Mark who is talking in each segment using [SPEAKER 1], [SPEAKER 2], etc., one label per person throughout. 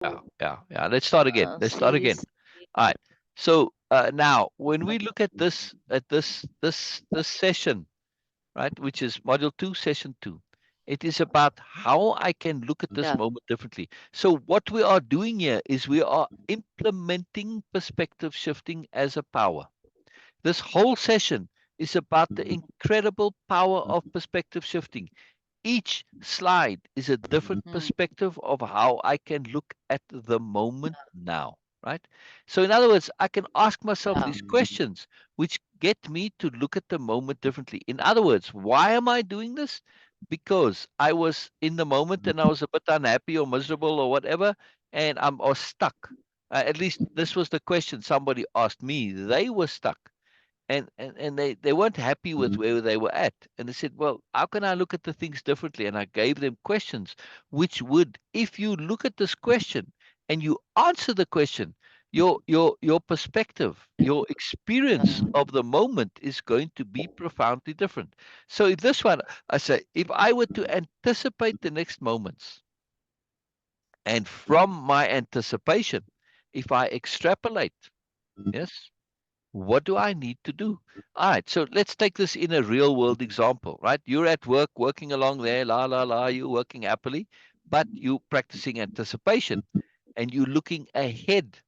[SPEAKER 1] Yeah. Let's start again. Let's start again.
[SPEAKER 2] Seriously.
[SPEAKER 1] All right. So now, when we look at this session, right, which is module 2, session 2, it is about how I can look at this
[SPEAKER 2] Yeah.
[SPEAKER 1] moment differently. So what we are doing here is we are implementing perspective shifting as a power. This whole session is about the incredible power of perspective shifting. Each slide is a different
[SPEAKER 2] Mm.
[SPEAKER 1] perspective of how I can look at the moment now, right? So, in other words, I can ask myself
[SPEAKER 2] Yeah.
[SPEAKER 1] these questions which get me to look at the moment differently. In other words, why am I doing this? Because I was in the moment and I was a bit unhappy or miserable or whatever, and I'm or stuck. At least this was the question somebody asked me. They were stuck and they weren't happy with where they were at, and they said, well, how can I look at the things differently? And I gave them questions which would, if you look at this question and you answer the question, your perspective, your experience
[SPEAKER 2] Yeah.
[SPEAKER 1] of the moment is going to be profoundly different. So if this one, I say, if I were to anticipate the next moments, and from my anticipation, if I extrapolate, yes, what do I need to do? All right, so let's take this in a real world example, right? You're at work, working along there, la la la, you're working happily, but you practicing anticipation and you're looking ahead,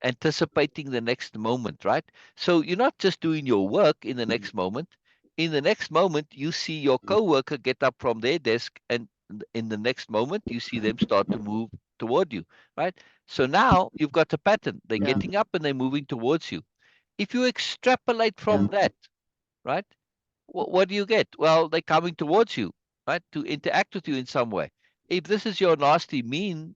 [SPEAKER 1] anticipating the next moment, right? So you're not just doing your work in the next moment. In the next moment, you see your coworker get up from their desk, and in the next moment, you see them start to move toward you, right? So now you've got a pattern. They're
[SPEAKER 2] Yeah.
[SPEAKER 1] getting up and they're moving towards you. If you extrapolate from
[SPEAKER 2] Yeah.
[SPEAKER 1] that, right, what do you get? Well, they're coming towards you, right, to interact with you in some way. If this is your nasty, mean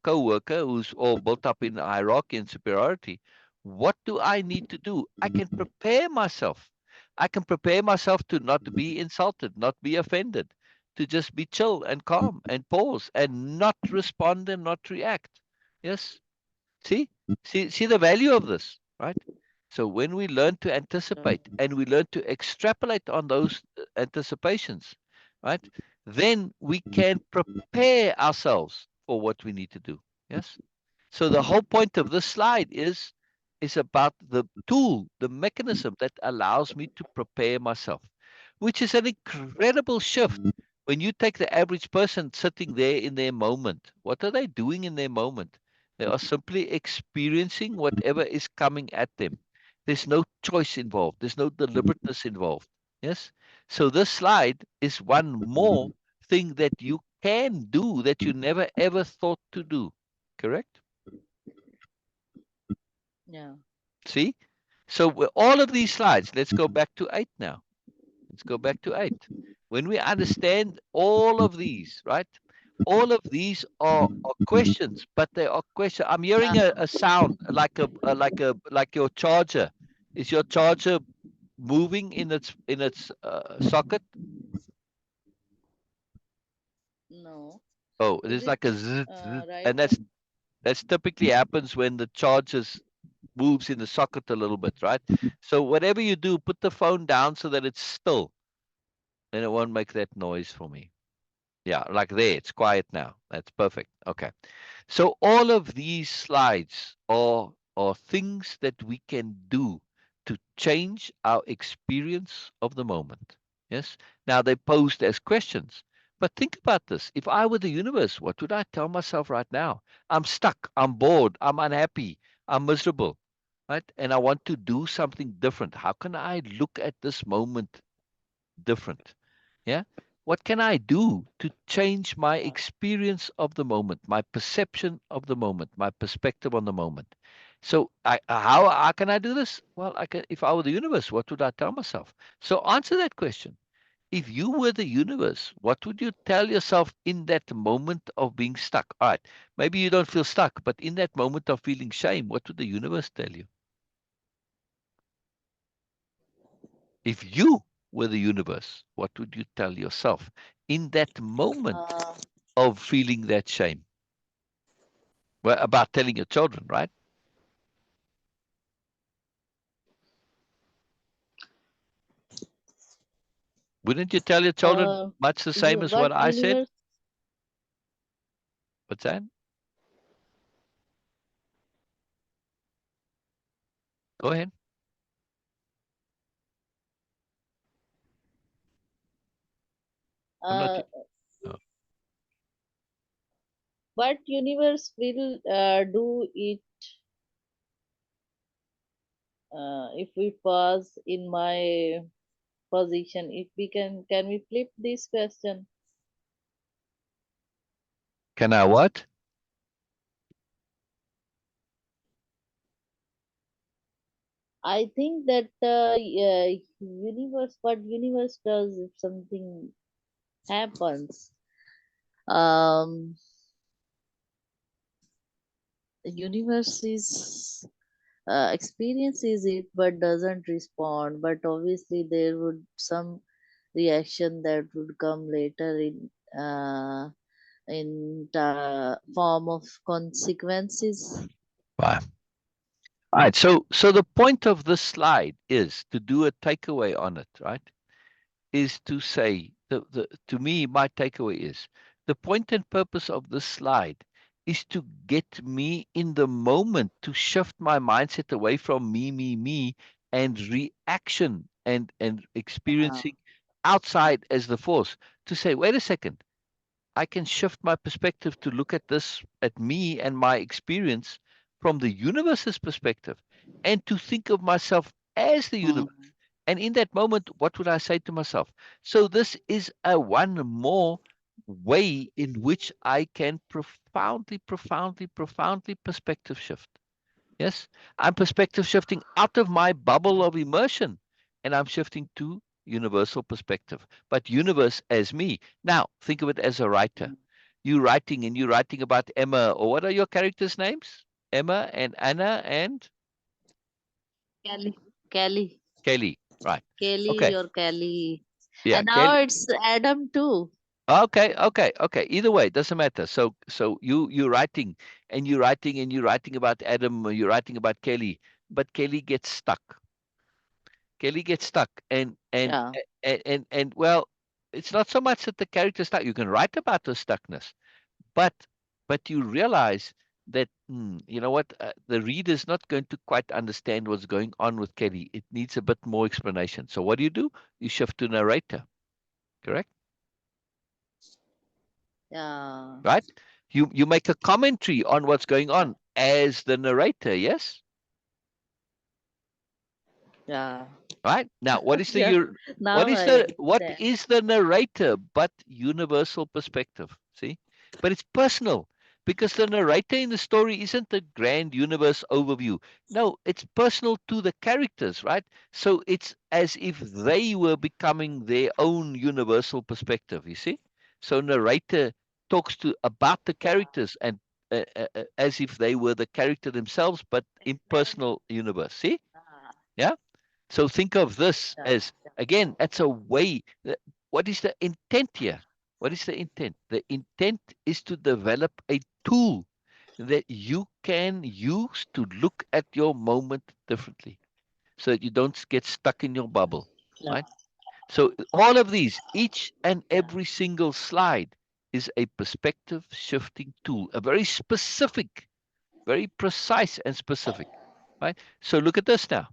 [SPEAKER 1] co-worker who's all built up in hierarchy and superiority, what do I need to do? I can prepare myself. I can prepare myself to not be insulted, not be offended, to just be chill and calm and pause and not respond and not react. Yes. See, see the value of this, right? So when we learn to anticipate and we learn to extrapolate on those anticipations, right? Then we can prepare ourselves for what we need to do. Yes. So the whole point of this slide is about the tool, the mechanism that allows me to prepare myself, which is an incredible shift. When you take the average person sitting there in their moment, what are they doing in their moment? They are simply experiencing whatever is coming at them. There's no choice involved. There's no deliberateness involved. Yes. So this slide is one more thing that you can do that you never ever thought to do. Correct?
[SPEAKER 2] Yeah.
[SPEAKER 1] See? So with all of these slides, let's go back to 8 now. Let's go back to 8. When we understand all of these, right? All of these are questions, but they are questions. I'm hearing
[SPEAKER 2] Yeah.
[SPEAKER 1] a sound like your charger. Is your charger moving in its socket?
[SPEAKER 2] No.
[SPEAKER 1] Oh, it
[SPEAKER 2] Is
[SPEAKER 1] is
[SPEAKER 2] it
[SPEAKER 1] like a zzz, zzz,
[SPEAKER 2] right
[SPEAKER 1] and
[SPEAKER 2] now?
[SPEAKER 1] that's typically happens when the charges moves in the socket a little bit, right? So whatever you do, put the phone down so that it's still, and it won't make that noise for me. Yeah, like there, it's quiet now. That's perfect. Okay. So all of these slides are things that we can do to change our experience of the moment. Yes. Now they posed as questions. But think about this. If I were the universe, what would I tell myself right now? I'm stuck. I'm bored. I'm unhappy. I'm miserable. Right? And I want to do something different. How can I look at this moment different? Yeah. What can I do to change my
[SPEAKER 2] Yeah.
[SPEAKER 1] experience of the moment, my perception of the moment, my perspective on the moment? So, how can I do this? Well, I can. If I were the universe, what would I tell myself? So, answer that question. If you were the universe, what would you tell yourself in that moment of being stuck? All right. Maybe you don't feel stuck, but in that moment of feeling shame, what would the universe tell you? If you were the universe, what would you tell yourself in that moment
[SPEAKER 2] Uh,
[SPEAKER 1] of feeling that shame? Well, about telling your children, right? Wouldn't you tell your children
[SPEAKER 2] uh,
[SPEAKER 1] much the
[SPEAKER 2] you
[SPEAKER 1] same as what
[SPEAKER 2] what
[SPEAKER 1] I said?
[SPEAKER 2] universe?
[SPEAKER 1] What's that? Go ahead. I'm not.
[SPEAKER 2] Uh,
[SPEAKER 1] Oh,
[SPEAKER 2] but universe will do it if we pause in my position. If we can we flip this question?
[SPEAKER 1] can I what?
[SPEAKER 2] I think that universe, what universe does if something happens. Um, Universe is experiences it but doesn't respond. But obviously there would some reaction that would come later in the form of consequences.
[SPEAKER 1] Fine. All right. So the point of this slide is to do a takeaway on it, right? Is to say the to me my takeaway is the point and purpose of this slide is to get me in the moment to shift my mindset away from me and reaction and
[SPEAKER 2] Yeah.
[SPEAKER 1] experiencing outside as the force to say wait a second, I can shift my perspective to look at this, at me and my experience from the universe's perspective, and to think of myself as the universe.
[SPEAKER 2] Mm.
[SPEAKER 1] And in that moment, what would I say to myself? So, this is a one more way in which I can profoundly perspective shift. Yes, I'm perspective shifting out of my bubble of immersion and I'm shifting to universal perspective, but universe as me. Now, think of it as a writer. You're writing about Emma, or what are your characters' names? Emma and Anna and
[SPEAKER 2] Kelly, Kelly,
[SPEAKER 1] Kelly, right? Okay,
[SPEAKER 2] Kelly or Kelly,
[SPEAKER 1] yeah,
[SPEAKER 2] and now
[SPEAKER 1] Kelly.
[SPEAKER 2] it's Adam too.
[SPEAKER 1] Okay. Either way, doesn't matter. So you're writing and you're writing and you're writing about Adam, or you're writing about Kelly, but Kelly gets stuck. Kelly gets stuck,
[SPEAKER 2] Yeah,
[SPEAKER 1] and well, it's not so much that the character stuck. You can write about the stuckness, but you realize that you know what, the reader's not going to quite understand what's going on with Kelly. It needs a bit more explanation. So what do? You shift to narrator, correct?
[SPEAKER 2] yeah,
[SPEAKER 1] Right? You make a commentary on what's going
[SPEAKER 2] yeah,
[SPEAKER 1] on as the narrator. Yes.
[SPEAKER 2] yeah,
[SPEAKER 1] Right? Now,
[SPEAKER 2] yeah. Now I
[SPEAKER 1] what
[SPEAKER 2] understand.
[SPEAKER 1] is the narrator but universal perspective? See? But it's personal because the narrator in the story isn't a grand universe overview. No, it's personal to the characters, right? So it's as if they were becoming their own universal perspective, you see? So narrator talks to about the characters and as if they were the character themselves, but
[SPEAKER 2] Explain.
[SPEAKER 1] impersonal universe. See?
[SPEAKER 2] Ah,
[SPEAKER 1] Yeah. So think of this
[SPEAKER 2] yeah,
[SPEAKER 1] as, again, that's a way. What is the intent here? What is the intent? The intent is to develop a tool that you can use to look at your moment differently so that you don't get stuck in your bubble,
[SPEAKER 2] yeah,
[SPEAKER 1] right? So all of these, each and
[SPEAKER 2] yeah,
[SPEAKER 1] every single slide is a perspective shifting tool, a very specific, very precise and specific, right? So look at this now.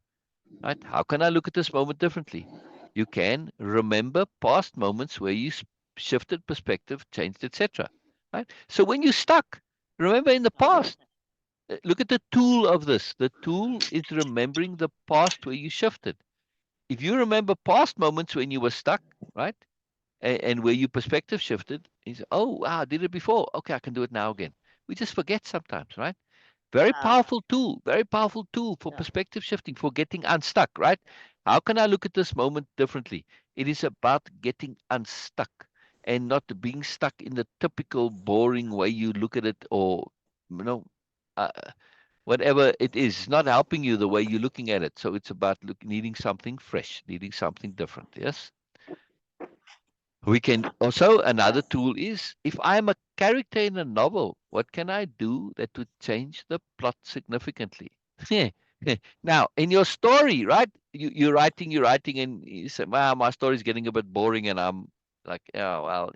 [SPEAKER 1] Right? How can I look at this moment differently? You can remember past moments where you shifted perspective, changed, etc. Right? So when you're stuck, remember in the past. Look at the tool of this. The tool is remembering the past where you shifted. If you remember past moments when you were stuck, right, and where your perspective shifted, you say, "Oh, wow, I did it before. Okay, I can do it now again." We just forget sometimes, right?
[SPEAKER 2] yeah,
[SPEAKER 1] Very powerful tool for
[SPEAKER 2] yeah,
[SPEAKER 1] perspective shifting, for getting unstuck, right? How can I look at this moment differently? It is about getting unstuck and not being stuck in the typical boring way you look at it, or, you know, uh, whatever it is. It's not helping you the way you're looking at it. So it's about needing something fresh, needing something different. Yes. We can also,
[SPEAKER 2] yeah,
[SPEAKER 1] another tool is, if I'm a character in a novel, what can I do that would change the plot significantly? Now, in your story, right? You're writing, and you say, "Wow, my story's getting a bit boring," and I'm like, "Yeah, well,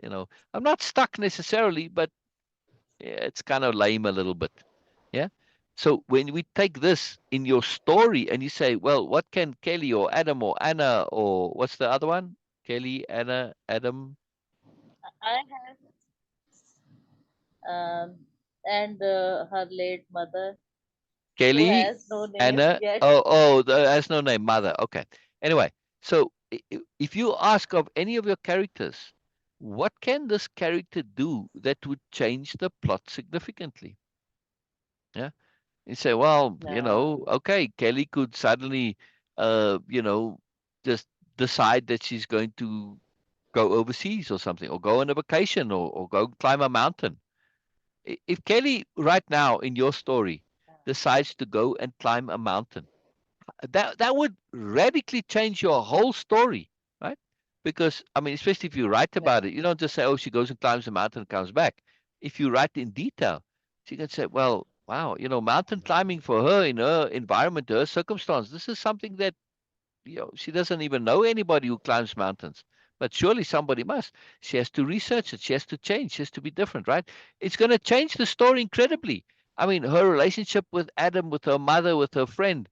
[SPEAKER 1] I'm not stuck necessarily, but yeah, it's kind of lame a little bit." Yeah. So when we take this in your story and you say, well, what can Kelly or Adam or Anna or what's the other one? Kelly, Anna, Adam,
[SPEAKER 2] I have and her late mother, who
[SPEAKER 1] Kelly,
[SPEAKER 2] has no name
[SPEAKER 1] Anna.
[SPEAKER 2] yet.
[SPEAKER 1] That's no name, mother. Okay. Anyway, so if you ask of any of your characters, what can this character do that would change the plot significantly? Yeah. You say, well,
[SPEAKER 2] Yeah,
[SPEAKER 1] okay, Kelly could suddenly, you know, just decide that she's going to go overseas or something, or go on a vacation, or go climb a mountain. If Kelly right now in your story decides to go and climb a mountain, that would radically change your whole story, right? Because I mean, especially if you write
[SPEAKER 2] yeah,
[SPEAKER 1] about it, you don't just say, "Oh, she goes and climbs a mountain and comes back." If you write in detail, she can say, "Well, wow, mountain climbing for her in her environment, her circumstance, this is something that she doesn't even know anybody who climbs mountains." But surely somebody must. She has to research it. She has to change. She has to be different, right? It's going to change the story incredibly. I mean, her relationship with Adam, with her mother, with her friend,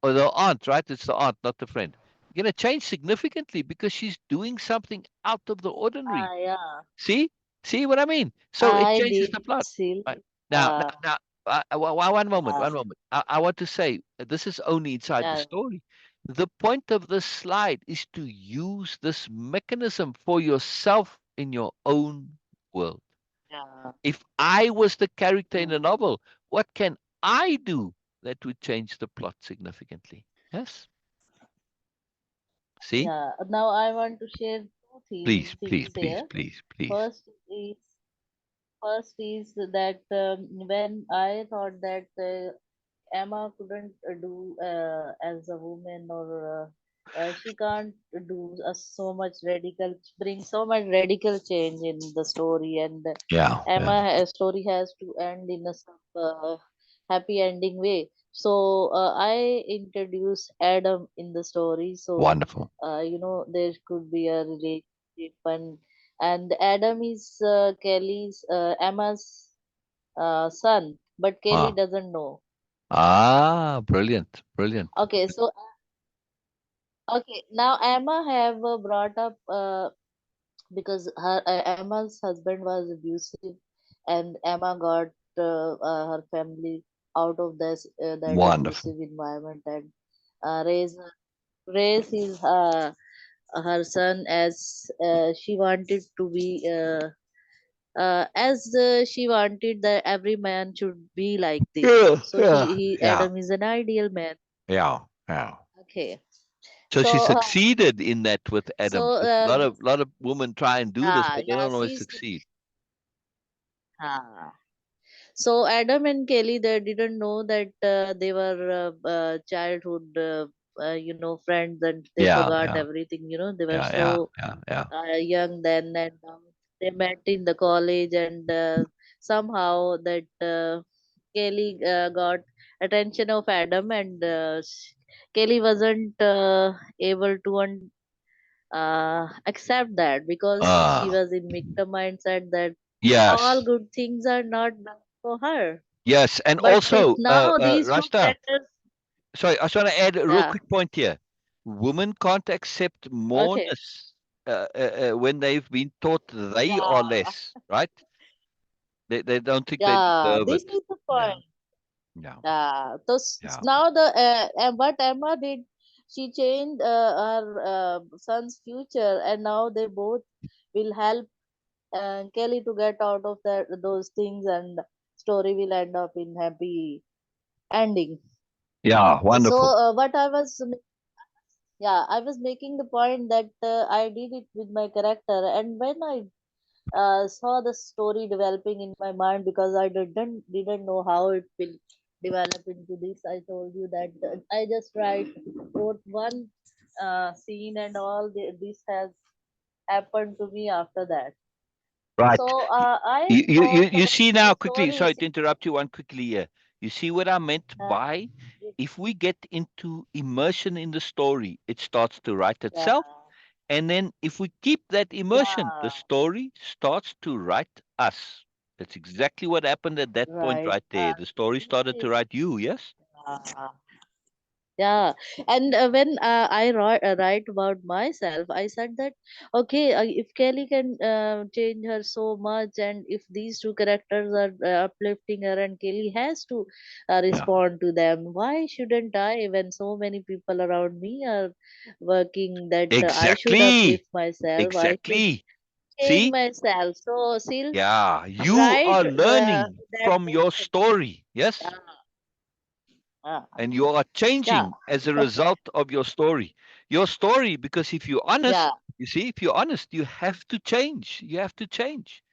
[SPEAKER 1] or the aunt, right? It's the aunt, not the friend. Going to change significantly because she's doing something out of the ordinary.
[SPEAKER 2] yeah.
[SPEAKER 1] See, see what I mean? So it
[SPEAKER 2] I
[SPEAKER 1] changes
[SPEAKER 2] did
[SPEAKER 1] the plot.
[SPEAKER 2] still.
[SPEAKER 1] Right now,
[SPEAKER 2] Uh,
[SPEAKER 1] one moment,
[SPEAKER 2] yeah,
[SPEAKER 1] one moment. I want to say this is only inside the
[SPEAKER 2] yeah,
[SPEAKER 1] story. The point of this slide is to use this mechanism for yourself in your own world.
[SPEAKER 2] yeah,
[SPEAKER 1] If I was the character in
[SPEAKER 2] mm,
[SPEAKER 1] a novel, what can I do that would change the plot significantly? Yes. See?
[SPEAKER 2] yeah. Now I want to share two
[SPEAKER 1] Please, please,
[SPEAKER 2] things
[SPEAKER 1] please,
[SPEAKER 2] here.
[SPEAKER 1] please, please.
[SPEAKER 2] First is First is that when I thought that Emma couldn't do as a woman, or she can't do so much bring so much radical change in the story, and
[SPEAKER 1] Yeah, yeah.
[SPEAKER 2] story has to end in a happy ending way. So I introduce Adam in the story, so
[SPEAKER 1] Wonderful.
[SPEAKER 2] there could be a relationship, and Adam is Emma's son, but Kelly
[SPEAKER 1] Ah,
[SPEAKER 2] doesn't know.
[SPEAKER 1] brilliant, brilliant.
[SPEAKER 2] Okay, so okay, now Emma have brought up because Emma's husband was abusive, and Emma got her family out of that
[SPEAKER 1] Wonderful.
[SPEAKER 2] abusive environment, and raise his her son as she wanted to be. As she wanted that every man should be like this.
[SPEAKER 1] Yeah,
[SPEAKER 2] So
[SPEAKER 1] yeah,
[SPEAKER 2] he
[SPEAKER 1] yeah,
[SPEAKER 2] Adam is an ideal man.
[SPEAKER 1] yeah, yeah.
[SPEAKER 2] Okay.
[SPEAKER 1] So she
[SPEAKER 2] So
[SPEAKER 1] succeeded in that with
[SPEAKER 2] so
[SPEAKER 1] Adam. 'Cause a lot of women try and do this,
[SPEAKER 2] yeah,
[SPEAKER 1] but they
[SPEAKER 2] yeah,
[SPEAKER 1] don't always
[SPEAKER 2] she's
[SPEAKER 1] succeed.
[SPEAKER 2] uh, so Adam and Kelly, they didn't know that they were childhood friends, and they
[SPEAKER 1] Yeah,
[SPEAKER 2] forgot
[SPEAKER 1] yeah,
[SPEAKER 2] everything. They were
[SPEAKER 1] yeah, yeah,
[SPEAKER 2] so
[SPEAKER 1] yeah, yeah.
[SPEAKER 2] young then, and they met in the college, and somehow that Kelly got attention of Adam, and Kelly wasn't able to accept that, because she
[SPEAKER 1] Ah,
[SPEAKER 2] was in victim mindset that all
[SPEAKER 1] yes,
[SPEAKER 2] good things are not done for her.
[SPEAKER 1] yes, and
[SPEAKER 2] But
[SPEAKER 1] also,
[SPEAKER 2] now these two
[SPEAKER 1] Rashta.
[SPEAKER 2] characters,
[SPEAKER 1] Sorry, I just want to add a real
[SPEAKER 2] yeah,
[SPEAKER 1] quick point here. Women can't accept
[SPEAKER 2] okay,
[SPEAKER 1] moreness when they've been taught they are
[SPEAKER 2] yeah,
[SPEAKER 1] less, right? They don't think they
[SPEAKER 2] yeah,
[SPEAKER 1] deserve
[SPEAKER 2] this
[SPEAKER 1] it.
[SPEAKER 2] is the
[SPEAKER 1] Yeah,
[SPEAKER 2] point.
[SPEAKER 1] yeah,
[SPEAKER 2] Yeah, so
[SPEAKER 1] yeah.
[SPEAKER 2] now what Emma did, she changed her son's future, and now they both will help Kelly to get out of those things, and story will end up in happy ending.
[SPEAKER 1] Yeah,
[SPEAKER 2] So
[SPEAKER 1] wonderful.
[SPEAKER 2] I was making the point that I did it with my character, and when I saw the story developing in my mind, because I didn't know how it will develop into this. I told you that I just wrote one scene, and this has happened to me after that.
[SPEAKER 1] Right.
[SPEAKER 2] So
[SPEAKER 1] Y-
[SPEAKER 2] I
[SPEAKER 1] you
[SPEAKER 2] thought
[SPEAKER 1] see
[SPEAKER 2] the
[SPEAKER 1] now quickly,
[SPEAKER 2] story
[SPEAKER 1] sorry
[SPEAKER 2] is
[SPEAKER 1] to interrupt you one quickly here. You see what I meant
[SPEAKER 2] uh,
[SPEAKER 1] by if we get into immersion in the story, it starts to write
[SPEAKER 2] yeah,
[SPEAKER 1] itself. And then if we keep that immersion, the
[SPEAKER 2] yeah,
[SPEAKER 1] story starts to write us. That's exactly what happened at that point
[SPEAKER 2] Right.
[SPEAKER 1] right there. The story started to write you, yes?
[SPEAKER 2] Uh, Yeah, and when write about myself, I said that okay, if Kelly can change her so much, and if these two characters are uplifting her, and Kelly has to
[SPEAKER 1] Yeah.
[SPEAKER 2] respond to them, why shouldn't I? When so many people around me are working, that I should
[SPEAKER 1] Exactly.
[SPEAKER 2] uplift myself, I should
[SPEAKER 1] Exactly.
[SPEAKER 2] change
[SPEAKER 1] See?
[SPEAKER 2] myself. So still
[SPEAKER 1] Yeah. You
[SPEAKER 2] write
[SPEAKER 1] are learning
[SPEAKER 2] that
[SPEAKER 1] from your
[SPEAKER 2] book.
[SPEAKER 1] story, yes?
[SPEAKER 2] Yeah, yeah,
[SPEAKER 1] And you are
[SPEAKER 2] yeah,
[SPEAKER 1] changing as a result of your story. Your story, because if you're
[SPEAKER 2] yeah,
[SPEAKER 1] honest, you see, if you're honest, you have to change. You have to change.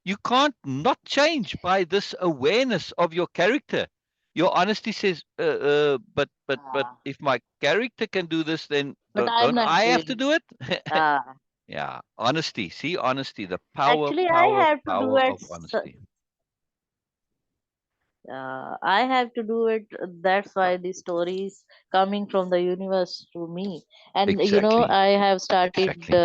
[SPEAKER 1] You can't not change by this awareness of your character. Your honesty says, but
[SPEAKER 2] yeah.
[SPEAKER 1] if my character can do this, then
[SPEAKER 2] But I'm
[SPEAKER 1] don't
[SPEAKER 2] not
[SPEAKER 1] I have to
[SPEAKER 2] doing.
[SPEAKER 1] do it?
[SPEAKER 2] Uh,
[SPEAKER 1] Yeah, honesty. See, honesty, the power,
[SPEAKER 2] Actually, I
[SPEAKER 1] power,
[SPEAKER 2] have to do
[SPEAKER 1] power
[SPEAKER 2] it.
[SPEAKER 1] of honesty.
[SPEAKER 2] I have to do it. That's why the story is coming from the universe to me. And
[SPEAKER 1] Exactly,
[SPEAKER 2] I have started
[SPEAKER 1] exactly.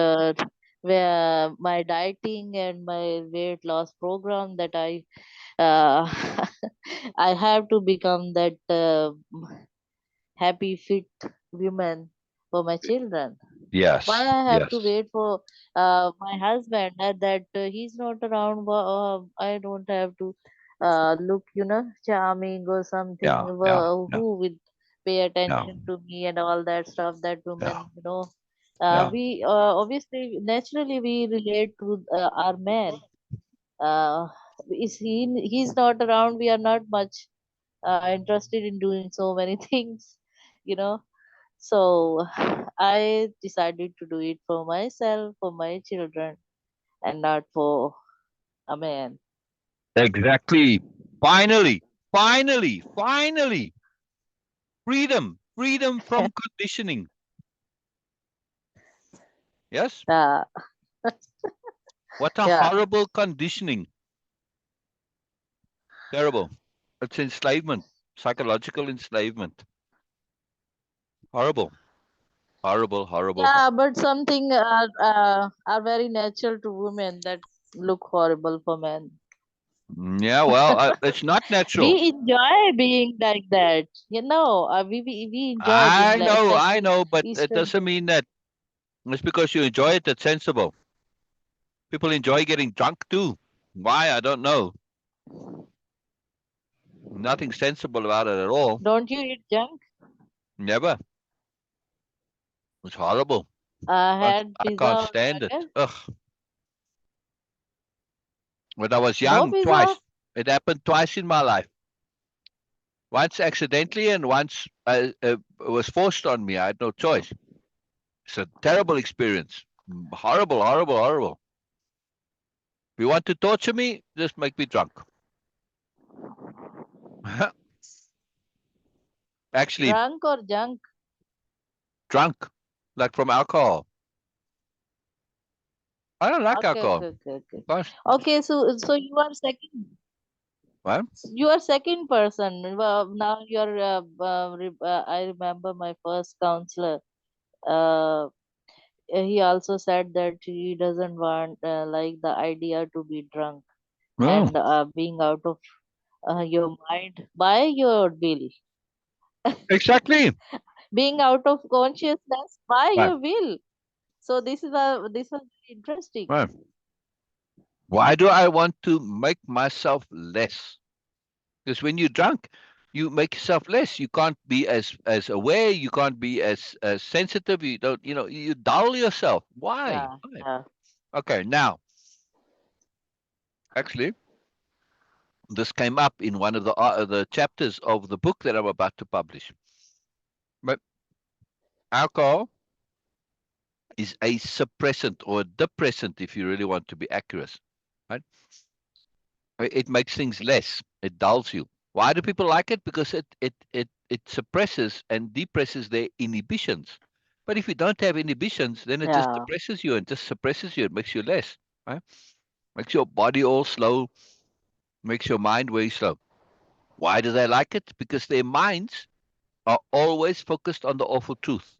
[SPEAKER 2] where my dieting and my weight loss program, that uh, I have to become that happy, fit woman for my children. Why
[SPEAKER 1] Yes,
[SPEAKER 2] I have to
[SPEAKER 1] yes.
[SPEAKER 2] wait for my husband that he's not around? I don't have to look, charming or something.
[SPEAKER 1] Yeah, yeah, yeah,
[SPEAKER 2] Who will pay
[SPEAKER 1] yeah,
[SPEAKER 2] attention to me and all that stuff? That
[SPEAKER 1] yeah,
[SPEAKER 2] women,
[SPEAKER 1] yeah.
[SPEAKER 2] we obviously naturally we relate to our man. Is he's not around? We are not much interested in doing so many things, you know. So I decided to do it for myself, for my children, and not for a man.
[SPEAKER 1] Exactly. Finally, finally, finally. Freedom, freedom from conditioning. Yes?
[SPEAKER 2] Yeah,
[SPEAKER 1] What a
[SPEAKER 2] yeah,
[SPEAKER 1] horrible conditioning. Terrible. It's enslavement, psychological enslavement. Horrible, horrible, horrible.
[SPEAKER 2] yeah. But something are very natural to women that look horrible for men.
[SPEAKER 1] Yeah, well, it's not natural.
[SPEAKER 2] We enjoy being like that, we enjoy being like,
[SPEAKER 1] I
[SPEAKER 2] especially
[SPEAKER 1] know, but it
[SPEAKER 2] Eastern
[SPEAKER 1] doesn't
[SPEAKER 2] women.
[SPEAKER 1] mean that it's because you enjoy it that's sensible. People enjoy getting drunk too. Why? I don't know. Nothing sensible about it at all.
[SPEAKER 2] Don't you eat junk?
[SPEAKER 1] Never. It's horrible.
[SPEAKER 2] Had
[SPEAKER 1] I can't
[SPEAKER 2] pizza or
[SPEAKER 1] stand it.
[SPEAKER 2] burger?
[SPEAKER 1] Ugh. When I was
[SPEAKER 2] No
[SPEAKER 1] young,
[SPEAKER 2] pizza?
[SPEAKER 1] twice. It happened twice in my life. Once accidentally, and once it was forced on me. I had no choice. It's a terrible experience. Horrible, horrible, horrible. If you want to torture me, just make me drunk. Actually,
[SPEAKER 2] Drunk or junk?
[SPEAKER 1] drunk, like from alcohol. I don't like
[SPEAKER 2] Okay,
[SPEAKER 1] alcohol.
[SPEAKER 2] okay, okay, okay.
[SPEAKER 1] Gosh,
[SPEAKER 2] Okay, so
[SPEAKER 1] well,
[SPEAKER 2] you are second person. Well, now you're. I remember my first counselor. Uh, he also said that he doesn't want like the idea to be drunk
[SPEAKER 1] no,
[SPEAKER 2] and being out of your mind by your will,
[SPEAKER 1] exactly.
[SPEAKER 2] being out of consciousness by
[SPEAKER 1] Right,
[SPEAKER 2] your will. So this was very interesting.
[SPEAKER 1] right. Why do I want to make myself less? Because when you're drunk, you make yourself less. You can't be as aware. You can't be as sensitive. You don't. You dull yourself. Why?
[SPEAKER 2] Yeah,
[SPEAKER 1] Why?
[SPEAKER 2] yeah,
[SPEAKER 1] Okay, now actually, this came up in one of the chapters of the book that I'm about to publish. But alcohol is a suppressant or a depressant, if you really want to be accurate. Right? It makes things less. It dulls you. Why do people like it? Because it suppresses and depresses their inhibitions. But if you don't have inhibitions, then it just
[SPEAKER 2] yeah,
[SPEAKER 1] depresses you and just suppresses you. It makes you less. Right? Makes your body all slow. Makes your mind very slow. Why do they like it? Because their minds are always focused on the awful truth.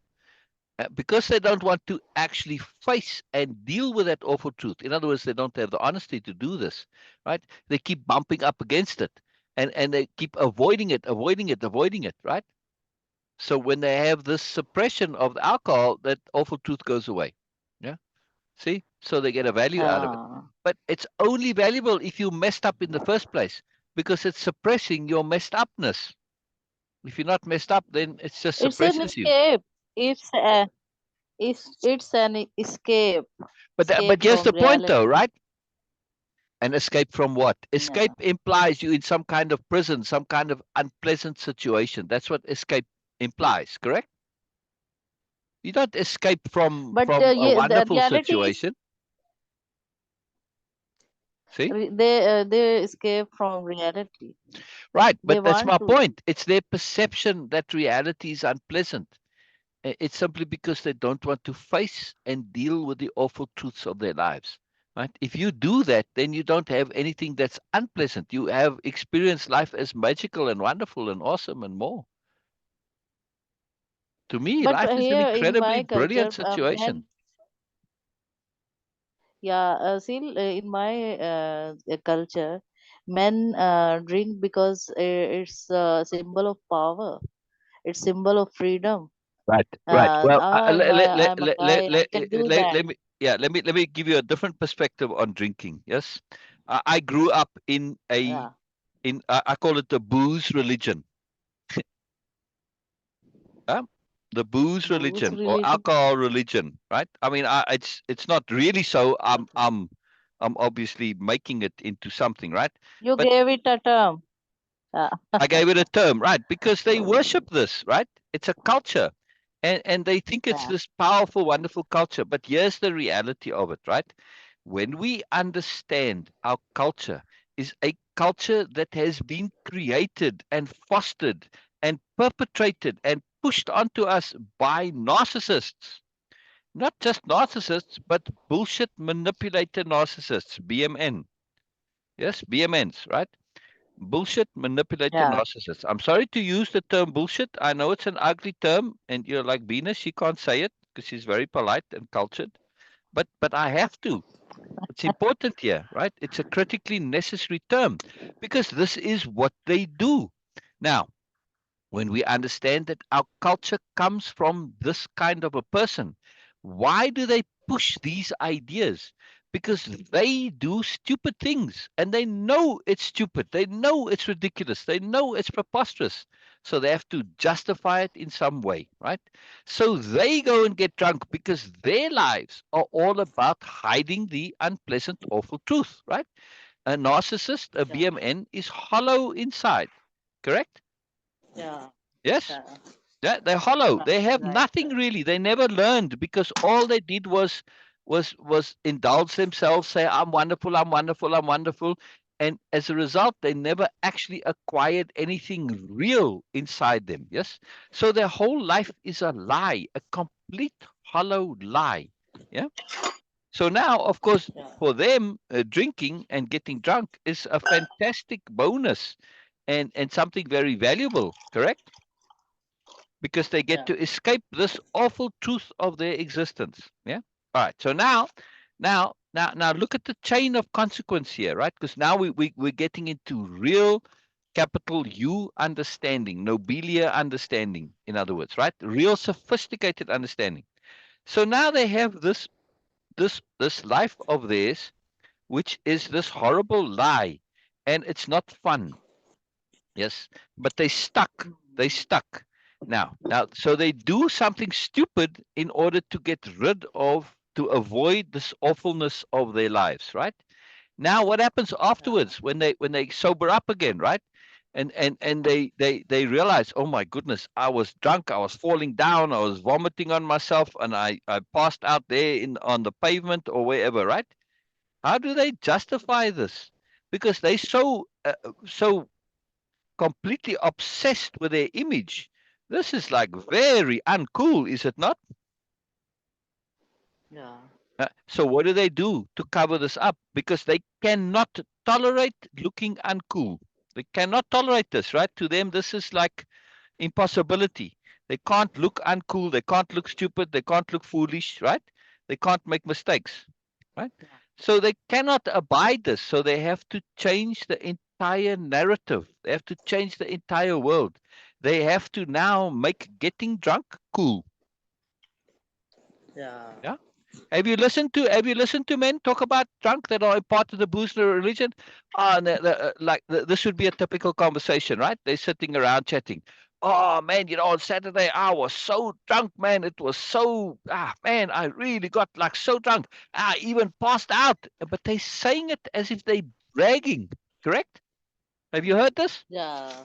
[SPEAKER 1] because they don't want to actually face and deal with that awful truth. In other words, they don't have the honesty to do this, right? They keep bumping up against it, and they keep avoiding it, avoiding it, avoiding it, right? So when they have this suppression of the alcohol, that awful truth goes away. Yeah. See? So they get a value out of it.
[SPEAKER 2] Yeah.
[SPEAKER 1] But it's only valuable if you messed up in the first place because it's suppressing your messed upness. If you're not messed up, then it just
[SPEAKER 2] It's an
[SPEAKER 1] suppresses you.
[SPEAKER 2] escape. It's an escape. Escape
[SPEAKER 1] But here's
[SPEAKER 2] from
[SPEAKER 1] the point though,
[SPEAKER 2] reality.
[SPEAKER 1] right? And escape from what? Escape
[SPEAKER 2] Yeah.
[SPEAKER 1] implies you in some kind of prison, some kind of unpleasant situation. That's what escape implies, correct? You don't escape
[SPEAKER 2] But
[SPEAKER 1] from a
[SPEAKER 2] yeah, the
[SPEAKER 1] wonderful
[SPEAKER 2] reality is
[SPEAKER 1] situation. See?
[SPEAKER 2] they escape from reality.
[SPEAKER 1] Right,
[SPEAKER 2] They
[SPEAKER 1] but that's
[SPEAKER 2] want
[SPEAKER 1] my
[SPEAKER 2] to.
[SPEAKER 1] point. It's their perception that reality is unpleasant. It's simply because they don't want to face and deal with the awful truths of their lives. Right? If you do that, then you don't have anything that's unpleasant. You have experienced life as magical and wonderful and awesome and more. To me,
[SPEAKER 2] But
[SPEAKER 1] life is an
[SPEAKER 2] here in
[SPEAKER 1] incredibly
[SPEAKER 2] my
[SPEAKER 1] brilliant
[SPEAKER 2] culture,
[SPEAKER 1] situation.
[SPEAKER 2] men, yeah, see, in my culture, men drink because it's a symbol of power. It's symbol of freedom.
[SPEAKER 1] Right, right. Well,
[SPEAKER 2] I'm a guy. I can do that.
[SPEAKER 1] let me yeah, let me give you a different perspective on drinking. Yes, I grew up in a
[SPEAKER 2] Yeah,
[SPEAKER 1] in I call it the booze religion. Huh? The booze
[SPEAKER 2] booze
[SPEAKER 1] religion or
[SPEAKER 2] religion.
[SPEAKER 1] alcohol religion, right? I mean, it's not really so. I'm obviously making it into something, right?
[SPEAKER 2] You
[SPEAKER 1] But
[SPEAKER 2] gave it a term. Yeah,
[SPEAKER 1] I gave it a term, right? Because they worship this, right? It's a culture. And they think it's
[SPEAKER 2] yeah,
[SPEAKER 1] this powerful, wonderful culture. But here's the reality of it, right? When we understand our culture is a culture that has been created and fostered and perpetrated and pushed onto us by narcissists, not just narcissists, but bullshit manipulator narcissists, BMN. Yes, BMNs, right? Bullshit manipulator
[SPEAKER 2] yeah.
[SPEAKER 1] narcissist. I'm sorry to use the term bullshit. I know it's an ugly term, and you're like Venus, she can't say it because she's very polite and cultured. But I have to. It's important here, right? It's a critically necessary term because this is what they do. Now, when we understand that our culture comes from this kind of a person, why do they push these ideas? Because they do stupid things and they know it's stupid. They know it's ridiculous. They know it's preposterous. So they have to justify it in some way, right? So they go and get drunk because their lives are all about hiding the unpleasant, awful truth, right? A narcissist, a
[SPEAKER 2] Yeah,
[SPEAKER 1] BMN, is hollow inside, correct?
[SPEAKER 2] yeah,
[SPEAKER 1] Yes?
[SPEAKER 2] yeah.
[SPEAKER 1] Yeah, they're hollow. They have
[SPEAKER 2] Right,
[SPEAKER 1] nothing
[SPEAKER 2] right.
[SPEAKER 1] really. They never learned because all they did was indulge themselves, say, I'm wonderful, I'm wonderful, I'm wonderful. And as a result, they never actually acquired anything real inside them. Yes. So their whole life is a lie, a complete hollow lie. Yeah. So now, of course,
[SPEAKER 2] Yeah,
[SPEAKER 1] for them, drinking and getting drunk is a fantastic bonus and something very valuable, correct? Because they get
[SPEAKER 2] yeah.
[SPEAKER 1] to escape this awful truth of their existence. Yeah. All right. So now look at the chain of consequence here, right? Because now we're getting into real capital U understanding, nobilia understanding, in other words, right? Real sophisticated understanding. So now they have this life of theirs, which is this horrible lie, and it's not fun. Yes, but they stuck. They
[SPEAKER 2] Mhm.
[SPEAKER 1] stuck. Now, so they do something stupid in order to get rid of, to avoid this awfulness of their lives, right? Now, what happens
[SPEAKER 2] Yeah,
[SPEAKER 1] afterwards when they sober up again, right? And they realize, oh my goodness, I was drunk, I was falling down, I was vomiting on myself, and I passed out there in on the pavement or wherever, right? How do they justify this? Because they so completely obsessed with their image. This is like very uncool, is it not?
[SPEAKER 2] yeah,
[SPEAKER 1] So what do they do to cover this up? Because they cannot tolerate looking uncool. They cannot tolerate this, right? To them, this is like impossibility. They can't look uncool. They can't look stupid. They can't look foolish, right? They can't make mistakes, right?
[SPEAKER 2] Yeah.
[SPEAKER 1] So they cannot abide this. So they have to change the entire narrative. They have to change the entire world. They have to now make getting drunk cool.
[SPEAKER 2] Yeah.
[SPEAKER 1] Yeah. Have you listened to men talk about drunk that are a part of the booster religion? This would be a typical conversation, right? They're sitting around chatting. Oh man, on Saturday I was so drunk, man. It was so man, I really got like so drunk. I even passed out. But they're saying it as if they're bragging. Correct? Have you heard this?
[SPEAKER 2] Yeah.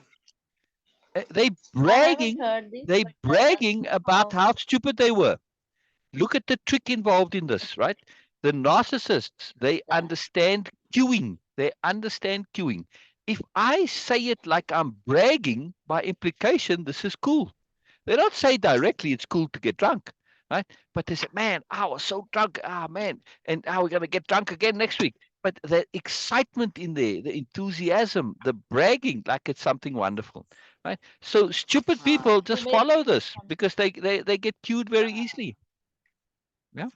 [SPEAKER 1] They
[SPEAKER 2] I haven't
[SPEAKER 1] bragging.
[SPEAKER 2] heard this,
[SPEAKER 1] They
[SPEAKER 2] but
[SPEAKER 1] bragging about
[SPEAKER 2] how?
[SPEAKER 1] how stupid they were. Look at the trick involved in this, right? The narcissists, they
[SPEAKER 2] Yeah.
[SPEAKER 1] understand cueing. They understand cueing. If I say it like I'm bragging, by implication, this is cool. They don't say directly it's cool to get drunk, right? But they say, man, I was so drunk. Man. And now we're going to get drunk again next week. But the excitement in there, the enthusiasm, the bragging, like it's something wonderful, right? So stupid people
[SPEAKER 2] To
[SPEAKER 1] just
[SPEAKER 2] make
[SPEAKER 1] follow
[SPEAKER 2] people
[SPEAKER 1] this because
[SPEAKER 2] confused.
[SPEAKER 1] they get cued very
[SPEAKER 2] Yeah.
[SPEAKER 1] easily. Yeah.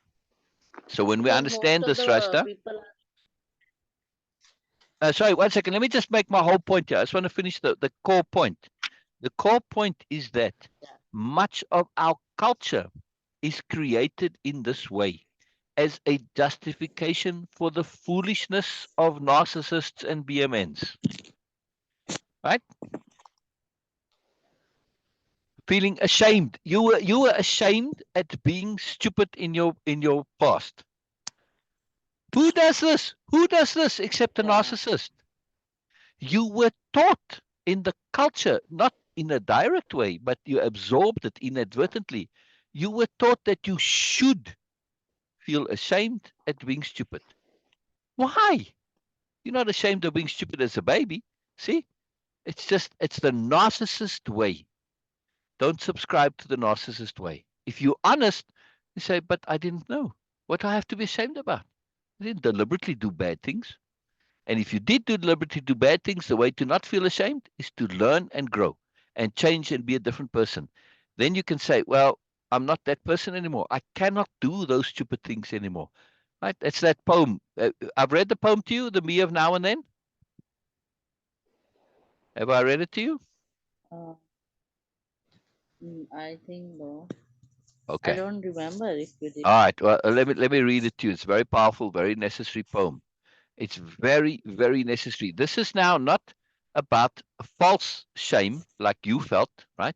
[SPEAKER 1] So when we
[SPEAKER 2] Because most
[SPEAKER 1] understand
[SPEAKER 2] of
[SPEAKER 1] this,
[SPEAKER 2] the
[SPEAKER 1] Rashta,
[SPEAKER 2] people are.
[SPEAKER 1] sorry, one second. Let me just make my whole point here. I just want to finish the core point. The core point is that
[SPEAKER 2] Yeah.
[SPEAKER 1] much of our culture is created in this way as a justification for the foolishness of narcissists and BMNs, right? Feeling ashamed. You were ashamed at being stupid in your past. Who does this? Who does this except a
[SPEAKER 2] Yeah.
[SPEAKER 1] narcissist? You were taught in the culture, not in a direct way, but you absorbed it inadvertently. You were taught that you should feel ashamed at being stupid. Why? You're not ashamed of being stupid as a baby. See? It's the narcissist way. Don't subscribe to the narcissist way. If you're honest, you say, but I didn't know. What do I have to be ashamed about? I didn't deliberately do bad things. And if you did deliberately do bad things, the way to not feel ashamed is to learn and grow and change and be a different person. Then you can say, well, I'm not that person anymore. I cannot do those stupid things anymore. Right? That's that poem. I've read the poem to you, The Me of Now and Then. Have I read it to you?
[SPEAKER 2] Uh, I think no. I
[SPEAKER 1] Okay.
[SPEAKER 2] don't remember if you did.
[SPEAKER 1] All right. Well, let me read it to you. It's a very powerful, very necessary poem. It's very, very necessary. This is now not about a false shame like you felt, right?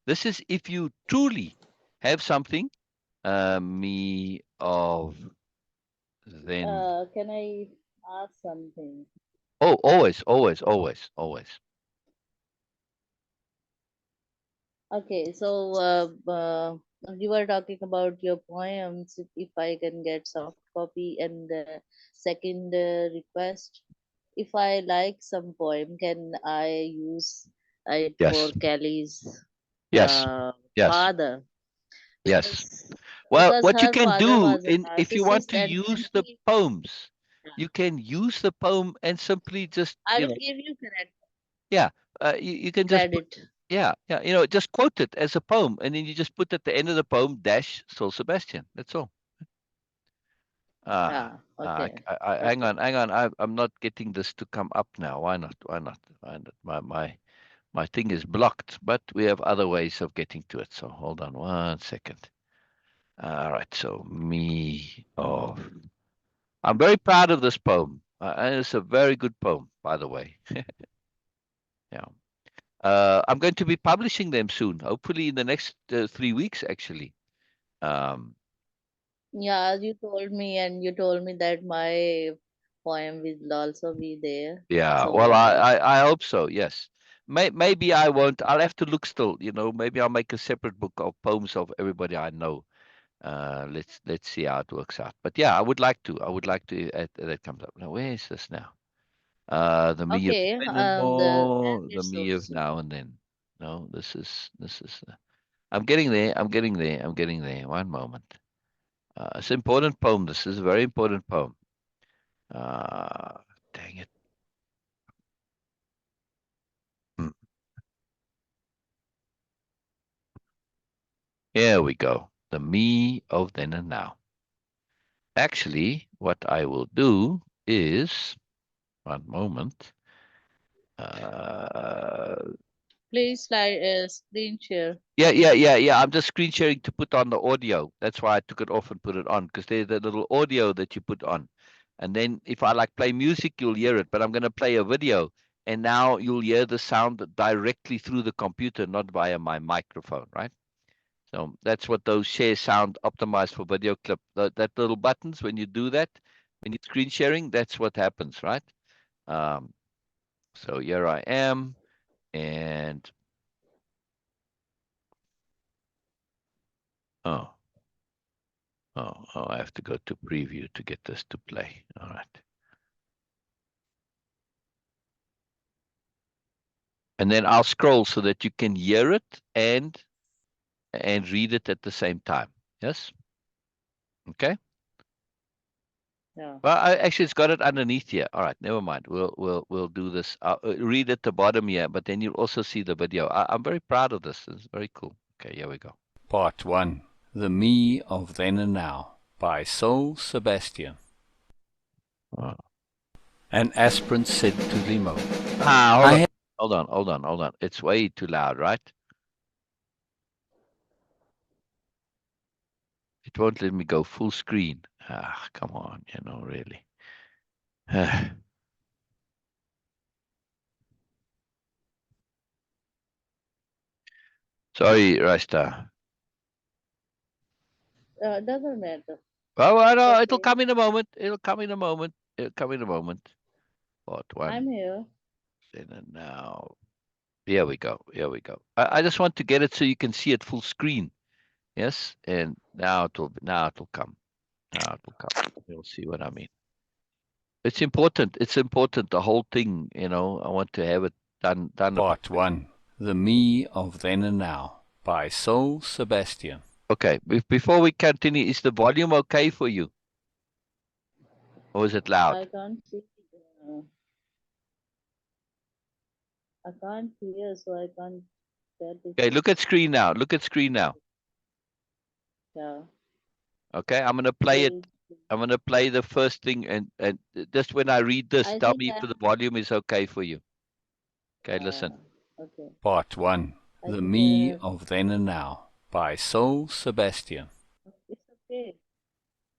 [SPEAKER 1] This is if you truly have something, me of then.
[SPEAKER 2] Can I ask something?
[SPEAKER 1] Oh, always, always, always, always.
[SPEAKER 2] Okay, so you were talking about your poems. If I can get soft copy, and second request, if I like some poem, can I use it for
[SPEAKER 1] Yes,
[SPEAKER 2] Kelly's
[SPEAKER 1] yes,
[SPEAKER 2] uh,
[SPEAKER 1] yes,
[SPEAKER 2] father?
[SPEAKER 1] yes.
[SPEAKER 2] Because
[SPEAKER 1] Well, what you
[SPEAKER 2] her
[SPEAKER 1] can
[SPEAKER 2] father
[SPEAKER 1] do
[SPEAKER 2] was a
[SPEAKER 1] in if you want
[SPEAKER 2] narcissist,
[SPEAKER 1] to
[SPEAKER 2] and when
[SPEAKER 1] use the
[SPEAKER 2] he,
[SPEAKER 1] poems,
[SPEAKER 2] yeah,
[SPEAKER 1] you can use the poem and simply just,
[SPEAKER 2] I will give you correct
[SPEAKER 1] yeah, you can just put,
[SPEAKER 2] credit.
[SPEAKER 1] yeah, yeah, just quote it as a poem, and then you just put at the end of the poem dash Sol Sebastian. That's all. Ah,
[SPEAKER 2] Yeah, okay,
[SPEAKER 1] hang
[SPEAKER 2] okay.
[SPEAKER 1] on, hang on. I'm not getting this to come up now. Why not? Why not? Why not? My thing is blocked, but we have other ways of getting to it. So hold on one second. All right. So me of. I'm very proud of this poem, and it's a very good poem, by the way. Yeah. I'm going to be publishing them soon, hopefully in the next 3 weeks, actually. Um,
[SPEAKER 2] Yeah, you told me, and you told me that my poem will also be there.
[SPEAKER 1] yeah, well,
[SPEAKER 2] So
[SPEAKER 1] I hope so, yes. Maybe I won't. I'll have to look still, maybe I'll make a separate book of poems of everybody I know. Let's see how it works out. But yeah, I would like to. I would like to. That comes up. Now, where is this now? The me of
[SPEAKER 2] okay,
[SPEAKER 1] then and
[SPEAKER 2] then
[SPEAKER 1] more, the
[SPEAKER 2] it's
[SPEAKER 1] me of
[SPEAKER 2] also
[SPEAKER 1] now and then. No, this is. I'm getting there. I'm getting there. I'm getting there. One moment. It's an important poem. This is a very important poem. Uh, dang it. Hmm. Here we go. The me of then and now. Actually, what I will do is, one moment. Uh,
[SPEAKER 2] Please slide screen share.
[SPEAKER 1] yeah. I'm just screen sharing to put on the audio. That's why I took it off and put it on, because there's a little audio that you put on. And then if I like play music, you'll hear it. But I'm going to play a video. And now you'll hear the sound directly through the computer, not via my microphone, right? So that's what those share sound optimized for video clip. That little buttons, when you do that, when you're screen sharing, that's what happens, right? Um, so here I am. And oh, I have to go to preview to get this to play. All right. And then I'll scroll so that you can hear it and read it at the same time. Yes. Okay.
[SPEAKER 2] Yeah.
[SPEAKER 1] Well, actually, it's got it underneath here. All right, never mind. We'll do this. Read at the bottom here, but then you'll also see the video. I'm very proud of this. It's very cool. Okay, here we go.
[SPEAKER 3] Part 1. The Me of Then and Now by Soul Sebastian.
[SPEAKER 1] Oh.
[SPEAKER 3] An aspirant said to Limo,
[SPEAKER 1] Hold on. It's way too loud, right? It won't let me go full screen. Come on, really. Sorry, Rashida.
[SPEAKER 2] Doesn't matter.
[SPEAKER 1] Oh, I
[SPEAKER 2] It's
[SPEAKER 1] know. It'll
[SPEAKER 2] okay.
[SPEAKER 1] come in a moment. It'll come in a moment. Part
[SPEAKER 2] I'm
[SPEAKER 1] one.
[SPEAKER 2] here.
[SPEAKER 1] Then and now. Here we go. I just want to get it so you can see it full screen. Yes, and now it'll come. You'll see what I mean. It's important. It's important. The whole thing. I want to have it done.
[SPEAKER 3] Part 1. The Me of Then and Now by Soul Sebastian.
[SPEAKER 1] Okay. Before we continue, is the volume okay for you, or is it loud?
[SPEAKER 2] I can't see. Uh, I can't hear, so I can't tell if
[SPEAKER 1] Okay.
[SPEAKER 2] it's
[SPEAKER 1] Look at screen now. Look at screen now.
[SPEAKER 2] yeah.
[SPEAKER 1] Okay. I'm gonna play it.
[SPEAKER 2] Full.
[SPEAKER 1] I'm gonna play the first thing, and just when I read this,
[SPEAKER 2] I
[SPEAKER 1] tell
[SPEAKER 2] think
[SPEAKER 1] me if
[SPEAKER 2] I
[SPEAKER 1] the volume is okay for you. Okay. Listen.
[SPEAKER 2] okay.
[SPEAKER 3] Part 1.
[SPEAKER 2] I
[SPEAKER 3] The
[SPEAKER 2] think
[SPEAKER 3] Me of Then and Now by Soul Sebastian.
[SPEAKER 2] it's okay.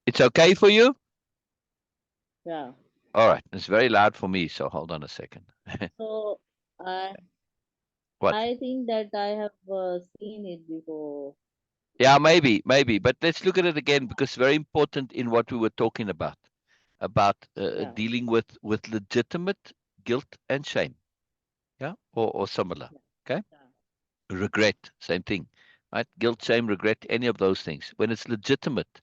[SPEAKER 1] It's okay for you?
[SPEAKER 2] Yeah.
[SPEAKER 1] All right. It's very loud for me, so hold on a second.
[SPEAKER 2] So I
[SPEAKER 1] What?
[SPEAKER 2] I think that I have seen it before.
[SPEAKER 1] Yeah, maybe. But let's look at it again, because it's very important in what we were talking about
[SPEAKER 2] Yeah.
[SPEAKER 1] dealing with legitimate guilt and shame. Yeah, or similar. Okay.
[SPEAKER 2] Yeah.
[SPEAKER 1] Regret, same thing. Right? Guilt, shame, regret, any of those things. When it's legitimate,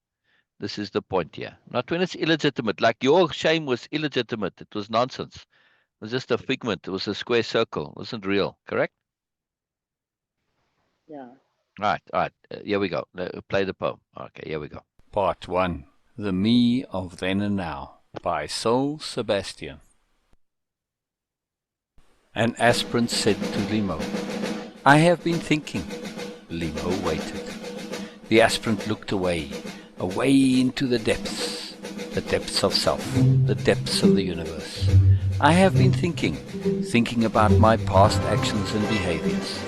[SPEAKER 1] this is the point here. Not when it's illegitimate. Like your shame was illegitimate. It was nonsense. It was just a figment. It was a square circle. It wasn't real. Correct?
[SPEAKER 2] Yeah.
[SPEAKER 1] All right. Here we go. Play the poem. Okay, here we go.
[SPEAKER 3] Part 1. The Me of Then and Now by Soul Sebastian. An aspirant said to Limo, I have been thinking. Limo waited. The aspirant looked away into the depths of self, the depths of the universe. I have been thinking about my past actions and behaviors,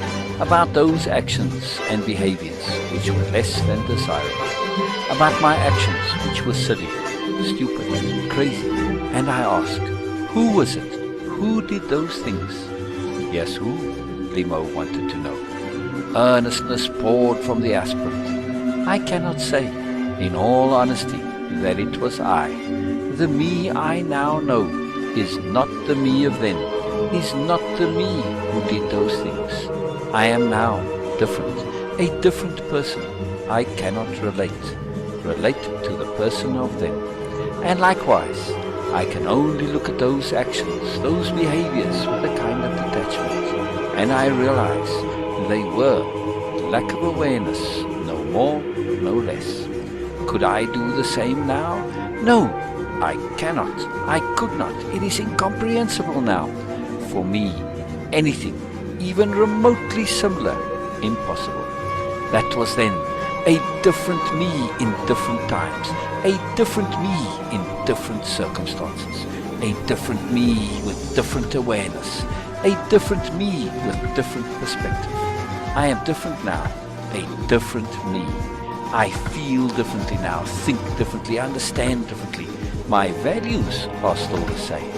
[SPEAKER 3] about those actions and behaviors which were less than desirable, about my actions which were silly, stupid, crazy. And I asked, who was it? Who did those things? Yes, who? Limo wanted to know. Earnestness poured from the aspirant. I cannot say, in all honesty, that it was I. The me I now know is not the me of then, is not the me who did those things. I am now different, a different person. I cannot relate to the person of then. And likewise, I can only look at those actions, those behaviors with a kind of detachment. And I realize they were lack of awareness, no more, no less. Could I do the same now? No, I cannot. I could not. It is incomprehensible now. For me, anything, even remotely similar, impossible. That was then. a different me in different times, a different me in different circumstances, a different me with different awareness, a different me with different perspective. I am different now, a different me. I feel differently now, think differently, understand differently. My values are still the same.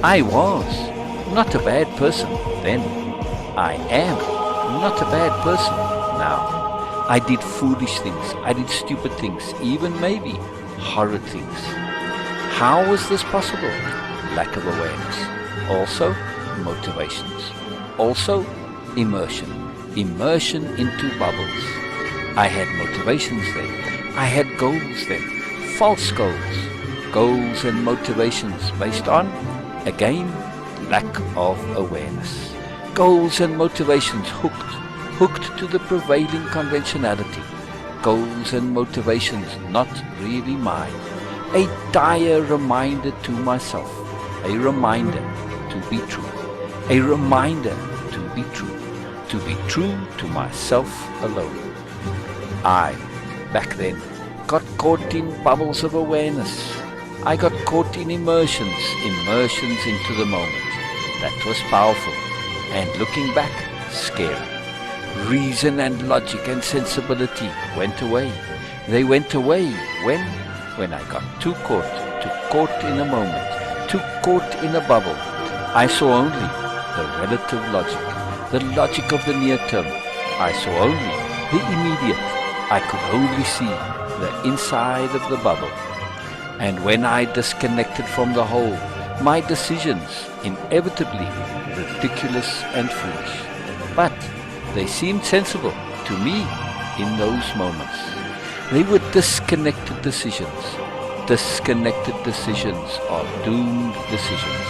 [SPEAKER 3] I was not a bad person then. I am not a bad person now. I did foolish things, I did stupid things, even maybe horrid things. How was this possible? Lack of awareness. Also, motivations. Also, immersion. Immersion into bubbles. I had motivations then. I had goals then. False goals. Goals and motivations based on, again, lack of awareness. Goals and motivations hooked to the prevailing conventionality. Goals and motivations not really mine. A dire reminder to myself. A reminder to be true. A reminder to be true. To be true to myself alone. I, back then, got caught in bubbles of awareness. I got caught in immersions into the moment. That was powerful, and looking back, scary. Reason and logic and sensibility went away. They went away when I got too caught in a moment, too caught in a bubble. I saw only the relative logic, the logic of the near term. I saw only the immediate. I could only see the inside of the bubble. And when I disconnected from the whole, my decisions inevitably ridiculous and foolish. But they seemed sensible to me in those moments. They were disconnected decisions. Disconnected decisions are doomed decisions.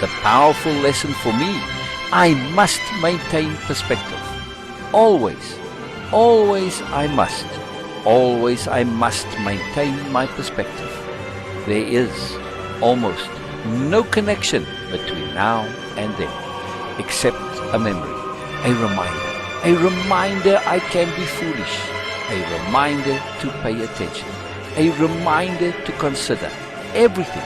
[SPEAKER 3] The powerful lesson for me, I must maintain perspective. Always I must. Always I must maintain my perspective. There is almost no connection between now and then, except a memory, a reminder I can be foolish, a reminder to pay attention, a reminder to consider everything,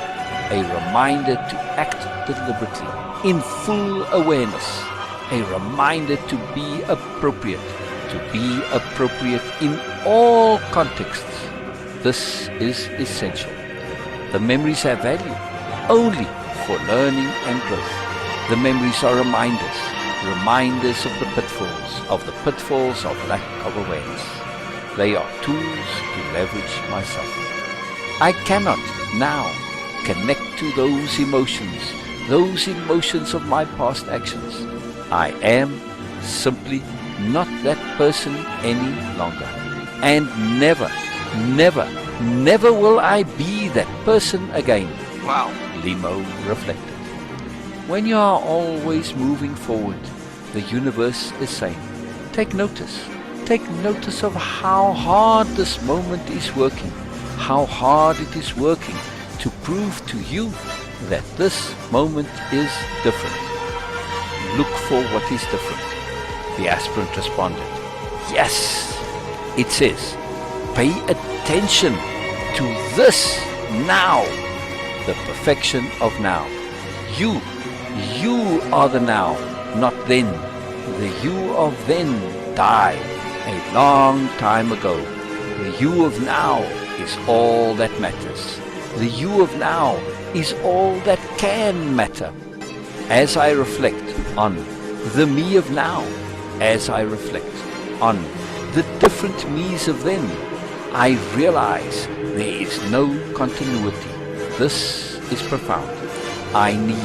[SPEAKER 3] a reminder to act deliberately, in full awareness, a reminder to be appropriate in all contexts. This is essential. The memories have value only for learning and growth. The memories are reminders of the pitfalls of lack of awareness. They are tools to leverage myself. I cannot now connect to those emotions of my past actions. I am simply not that person any longer. And never will I be that person again.
[SPEAKER 1] Wow.
[SPEAKER 3] Limo reflected. When you are always moving forward, the universe is saying, take notice of how hard this moment is working, how hard it is working to prove to you that this moment is different. Look for what is different. The aspirant responded, yes. It says, pay attention to this now, the perfection of now. You are the now, not then. The you of then died a long time ago. The you of now is all that matters. The you of now is all that can matter. As I reflect on the me of now, as I reflect on the different me's of then, I realize there is no continuity. This is profound. I need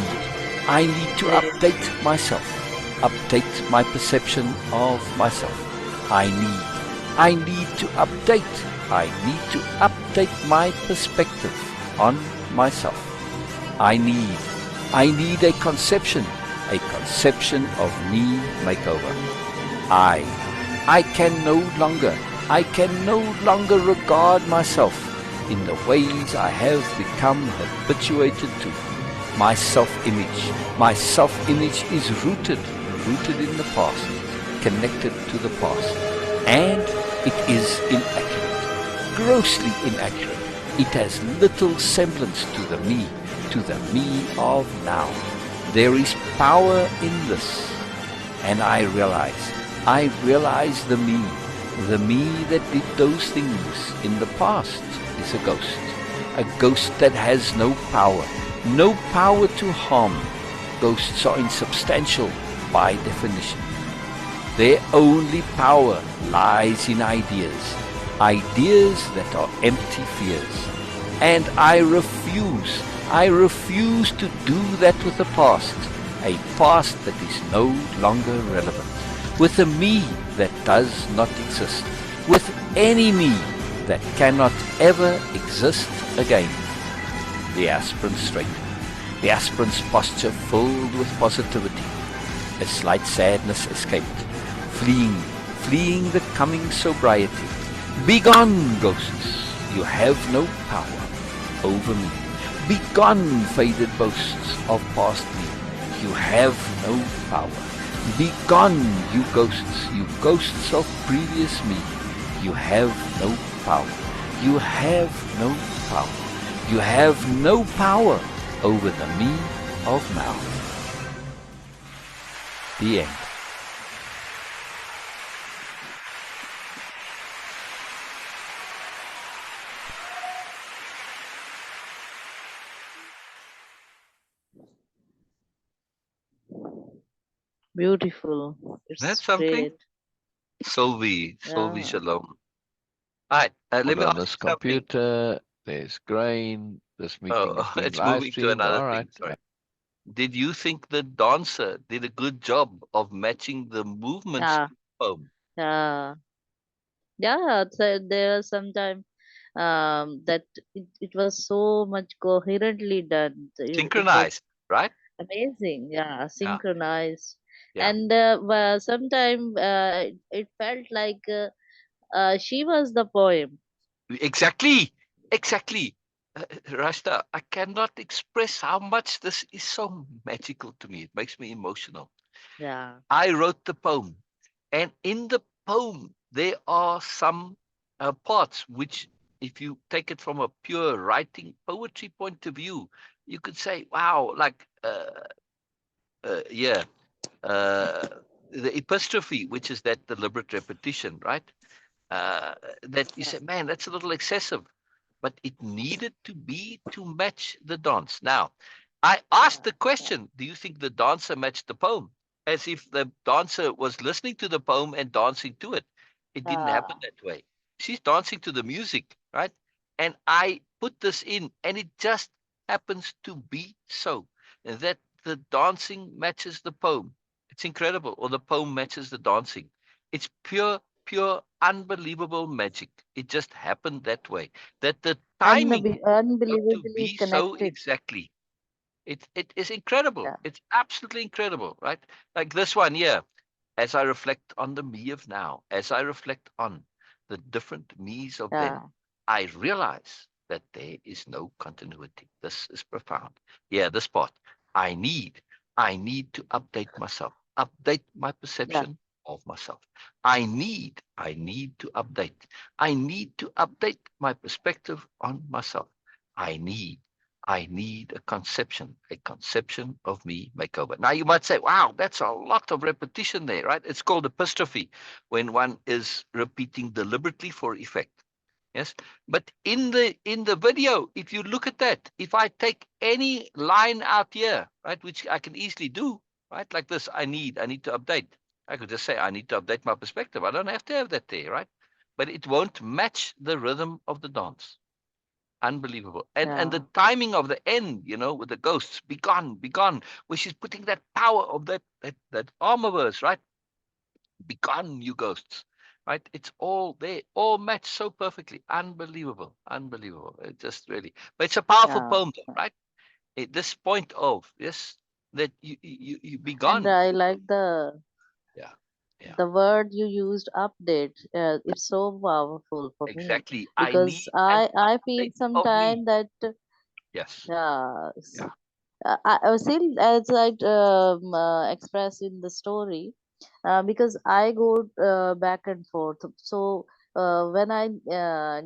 [SPEAKER 3] to update myself, update my perception of myself. I need to update my perspective on myself. I need a conception of me makeover. I can no longer regard myself in the ways I have become habituated to. My self-image is rooted in the past, connected to the past. And it is inaccurate, grossly inaccurate. It has little semblance to the me of now. There is power in this. And I realize the me that did those things in the past is a ghost that has no power to harm. Ghosts are insubstantial by definition. Their only power lies in ideas that are empty fears. And I refuse to do that with the past, a past that is no longer relevant, with a me that does not exist, with any me that cannot ever exist again. The aspirant straightened, the aspirant's posture filled with positivity. A slight sadness escaped, fleeing the coming sobriety. Begone, ghosts, you have no power over me. Begone, faded boasts of past me, you have no power. Begone, you ghosts of previous me, you have no power. You have no power. You have no power over the me of now. The end.
[SPEAKER 2] Beautiful.
[SPEAKER 1] That's
[SPEAKER 2] It's
[SPEAKER 1] something.
[SPEAKER 2] great.
[SPEAKER 1] Solvi
[SPEAKER 2] Yeah.
[SPEAKER 1] Shalom. All right, let Hold me
[SPEAKER 2] Yeah.
[SPEAKER 1] ask
[SPEAKER 3] On this
[SPEAKER 1] you something.
[SPEAKER 3] computer, there's grain. This meeting is being
[SPEAKER 1] It's
[SPEAKER 3] live
[SPEAKER 1] moving to
[SPEAKER 3] streamed.
[SPEAKER 1] another
[SPEAKER 3] All right.
[SPEAKER 1] thing. Sorry. Did you think the dancer did a good job of matching the movements
[SPEAKER 2] Yeah.
[SPEAKER 1] to the poem?
[SPEAKER 2] Yeah. Yeah. So there was sometime that it was so much coherently done. It was
[SPEAKER 1] Synchronized, right?
[SPEAKER 2] amazing. Yeah.
[SPEAKER 1] Yeah,
[SPEAKER 2] Synchronized.
[SPEAKER 1] yeah.
[SPEAKER 2] And sometime it felt like she was the poem.
[SPEAKER 1] Exactly, exactly. Rashta, I cannot express how much this is so magical to me. It makes me emotional.
[SPEAKER 2] Yeah.
[SPEAKER 1] I wrote the poem, and in the poem, there are some parts which, if you take it from a pure writing poetry point of view, you could say, wow, like, yeah, uh, the epistrophe, which is that deliberate repetition, right? uh, that you
[SPEAKER 2] Yeah.
[SPEAKER 1] say, man, that's a little excessive, but it needed to be to match the dance. Now, I asked
[SPEAKER 2] Yeah.
[SPEAKER 1] the question, do you think the dancer matched the poem? As if the dancer was listening to the poem and dancing to it. It didn't
[SPEAKER 2] Yeah.
[SPEAKER 1] happen that way. She's dancing to the music, right? And I put this in, and it just happens to be so that the dancing matches the poem. It's incredible. Or the poem matches the dancing. It's pure, unbelievable magic. It just happened that way. That the timing got to
[SPEAKER 2] Unbelievably
[SPEAKER 1] be so
[SPEAKER 2] connected.
[SPEAKER 1] exactly. It is incredible.
[SPEAKER 2] Yeah.
[SPEAKER 1] It's absolutely incredible, right? Like this one here. As I reflect on the me of now, as I reflect on the different me's of then,
[SPEAKER 2] Yeah.
[SPEAKER 1] I realize that there is no continuity. This is profound. Yeah, this part. I need, I need to update myself, update my
[SPEAKER 2] Yeah.
[SPEAKER 1] perception of myself. I need to update. I need to update my perspective on myself. I need, I need a conception of me makeover. Now you might say, wow, that's a lot of repetition there, right? It's called epistrophe when one is repeating deliberately for effect. Yes. But in the video, if you look at that, if I take any line out here, right, which I can easily do, right, like this, I need to update. I could just say I need to update my perspective. I don't have to have that there, right? But it won't match the rhythm of the dance. Unbelievable. And the
[SPEAKER 2] Yeah.
[SPEAKER 1] timing of the end, with the ghosts, be gone, where she's putting that power of that armor verse, right? Be gone, you ghosts. Right? It's all they all match so perfectly. Unbelievable. Unbelievable. It just really, but it's a powerful
[SPEAKER 2] Yeah.
[SPEAKER 1] poem though, right? At this point of, yes, that you be
[SPEAKER 2] And
[SPEAKER 1] gone.
[SPEAKER 2] I like
[SPEAKER 1] Yeah. Yeah.
[SPEAKER 2] the word you used, update. It's so powerful for me
[SPEAKER 1] Exactly. I
[SPEAKER 2] because
[SPEAKER 1] need an
[SPEAKER 2] I feel
[SPEAKER 1] update of me.
[SPEAKER 2] sometimes that
[SPEAKER 1] Yes.
[SPEAKER 2] yeah,
[SPEAKER 1] Yeah.
[SPEAKER 2] I was still as I expressed in the story. because I go back and forth. So when I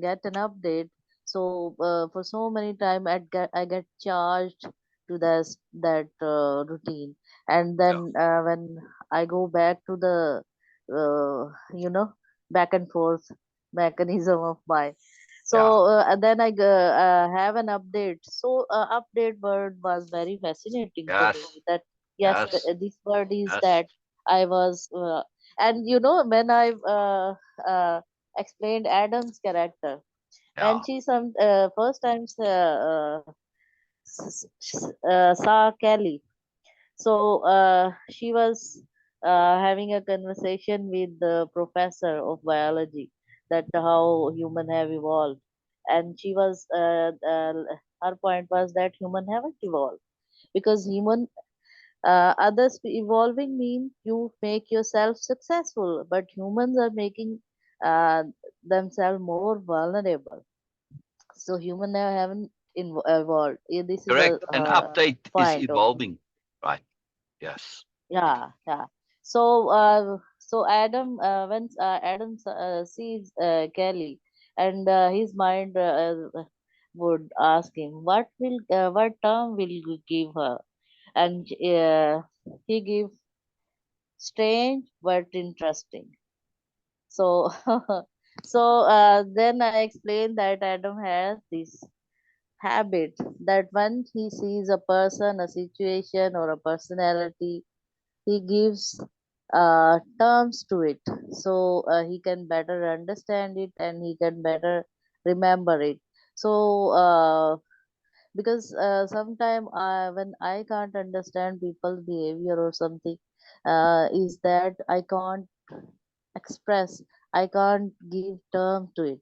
[SPEAKER 2] get an update, so for so many time I get charged to that routine, and
[SPEAKER 1] Yeah.
[SPEAKER 2] then when I go back to the back and forth mechanism of my,
[SPEAKER 1] Yeah.
[SPEAKER 2] so and then have an update. So update word was very fascinating to me.
[SPEAKER 1] Yes.
[SPEAKER 2] That yes,
[SPEAKER 1] Yes.
[SPEAKER 2] this word is
[SPEAKER 1] Yes.
[SPEAKER 2] that I was, and when I explained Adam's character, when
[SPEAKER 1] Yeah.
[SPEAKER 2] she some first time saw Kelly, so she was having a conversation with the professor of biology, that how human have evolved, and her point was that human haven't evolved, because human others evolving mean you make yourself successful, but humans are making uh, themselves more vulnerable. So human haven't evolved. This is a
[SPEAKER 1] Correct. An update is
[SPEAKER 2] point of view.
[SPEAKER 1] evolving. Right. Yes.
[SPEAKER 2] Yeah, yeah. So Adam, when Adam sees Kelly, and his mind would ask him, what term will you give her? And he gave strange but interesting. So, then I explained that Adam has this habit that when he sees a person, a situation, or a personality, he gives terms to it, so he can better understand it and he can better remember it. So, because sometimes when I can't understand people's behavior or something, is that I can't express, I can't give term to it.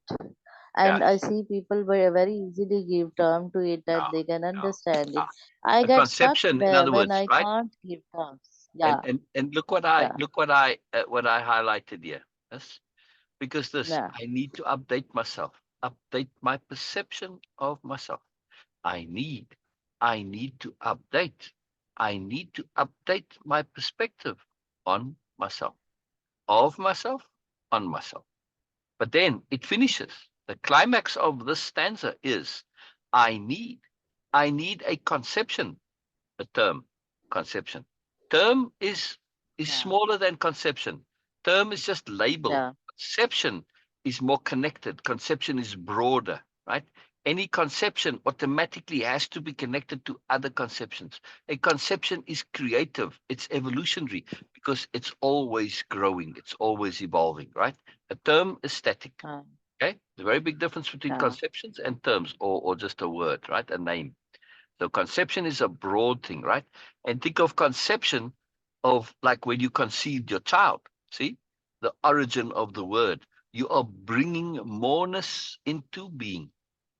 [SPEAKER 2] And I
[SPEAKER 1] Yes.
[SPEAKER 2] see people very easily give term to it
[SPEAKER 1] Yeah.
[SPEAKER 2] and they can
[SPEAKER 1] Yeah.
[SPEAKER 2] understand it.
[SPEAKER 1] Yeah.
[SPEAKER 2] I
[SPEAKER 1] A
[SPEAKER 2] get stuck
[SPEAKER 1] conception, in
[SPEAKER 2] there
[SPEAKER 1] other
[SPEAKER 2] when
[SPEAKER 1] words,
[SPEAKER 2] I
[SPEAKER 1] right?
[SPEAKER 2] can't give terms.
[SPEAKER 1] And
[SPEAKER 2] Yeah,
[SPEAKER 1] look what I
[SPEAKER 2] yeah,
[SPEAKER 1] what I highlighted here. Yes. Because this,
[SPEAKER 2] yeah,
[SPEAKER 1] I need to update myself, update my perception of myself. I need, I need to update. I need to update my perspective on myself, of myself, on myself. But then it finishes. The climax of this stanza is I need, I need a conception, a term, conception. Term is
[SPEAKER 2] yeah,
[SPEAKER 1] smaller than conception. Term is just label.
[SPEAKER 2] yeah,
[SPEAKER 1] Conception is more connected. Conception is broader, right? Any conception automatically has to be connected to other conceptions. A conception is creative, it's evolutionary because it's always growing, it's always evolving, right? A term is static.
[SPEAKER 2] uh,
[SPEAKER 1] Okay, the very big difference between
[SPEAKER 2] yeah,
[SPEAKER 1] conceptions and terms, or just a word, right? A name. So conception is a broad thing, right? And think of conception of like when you conceived your child. See, the origin of the word. You are bringing moreness into being.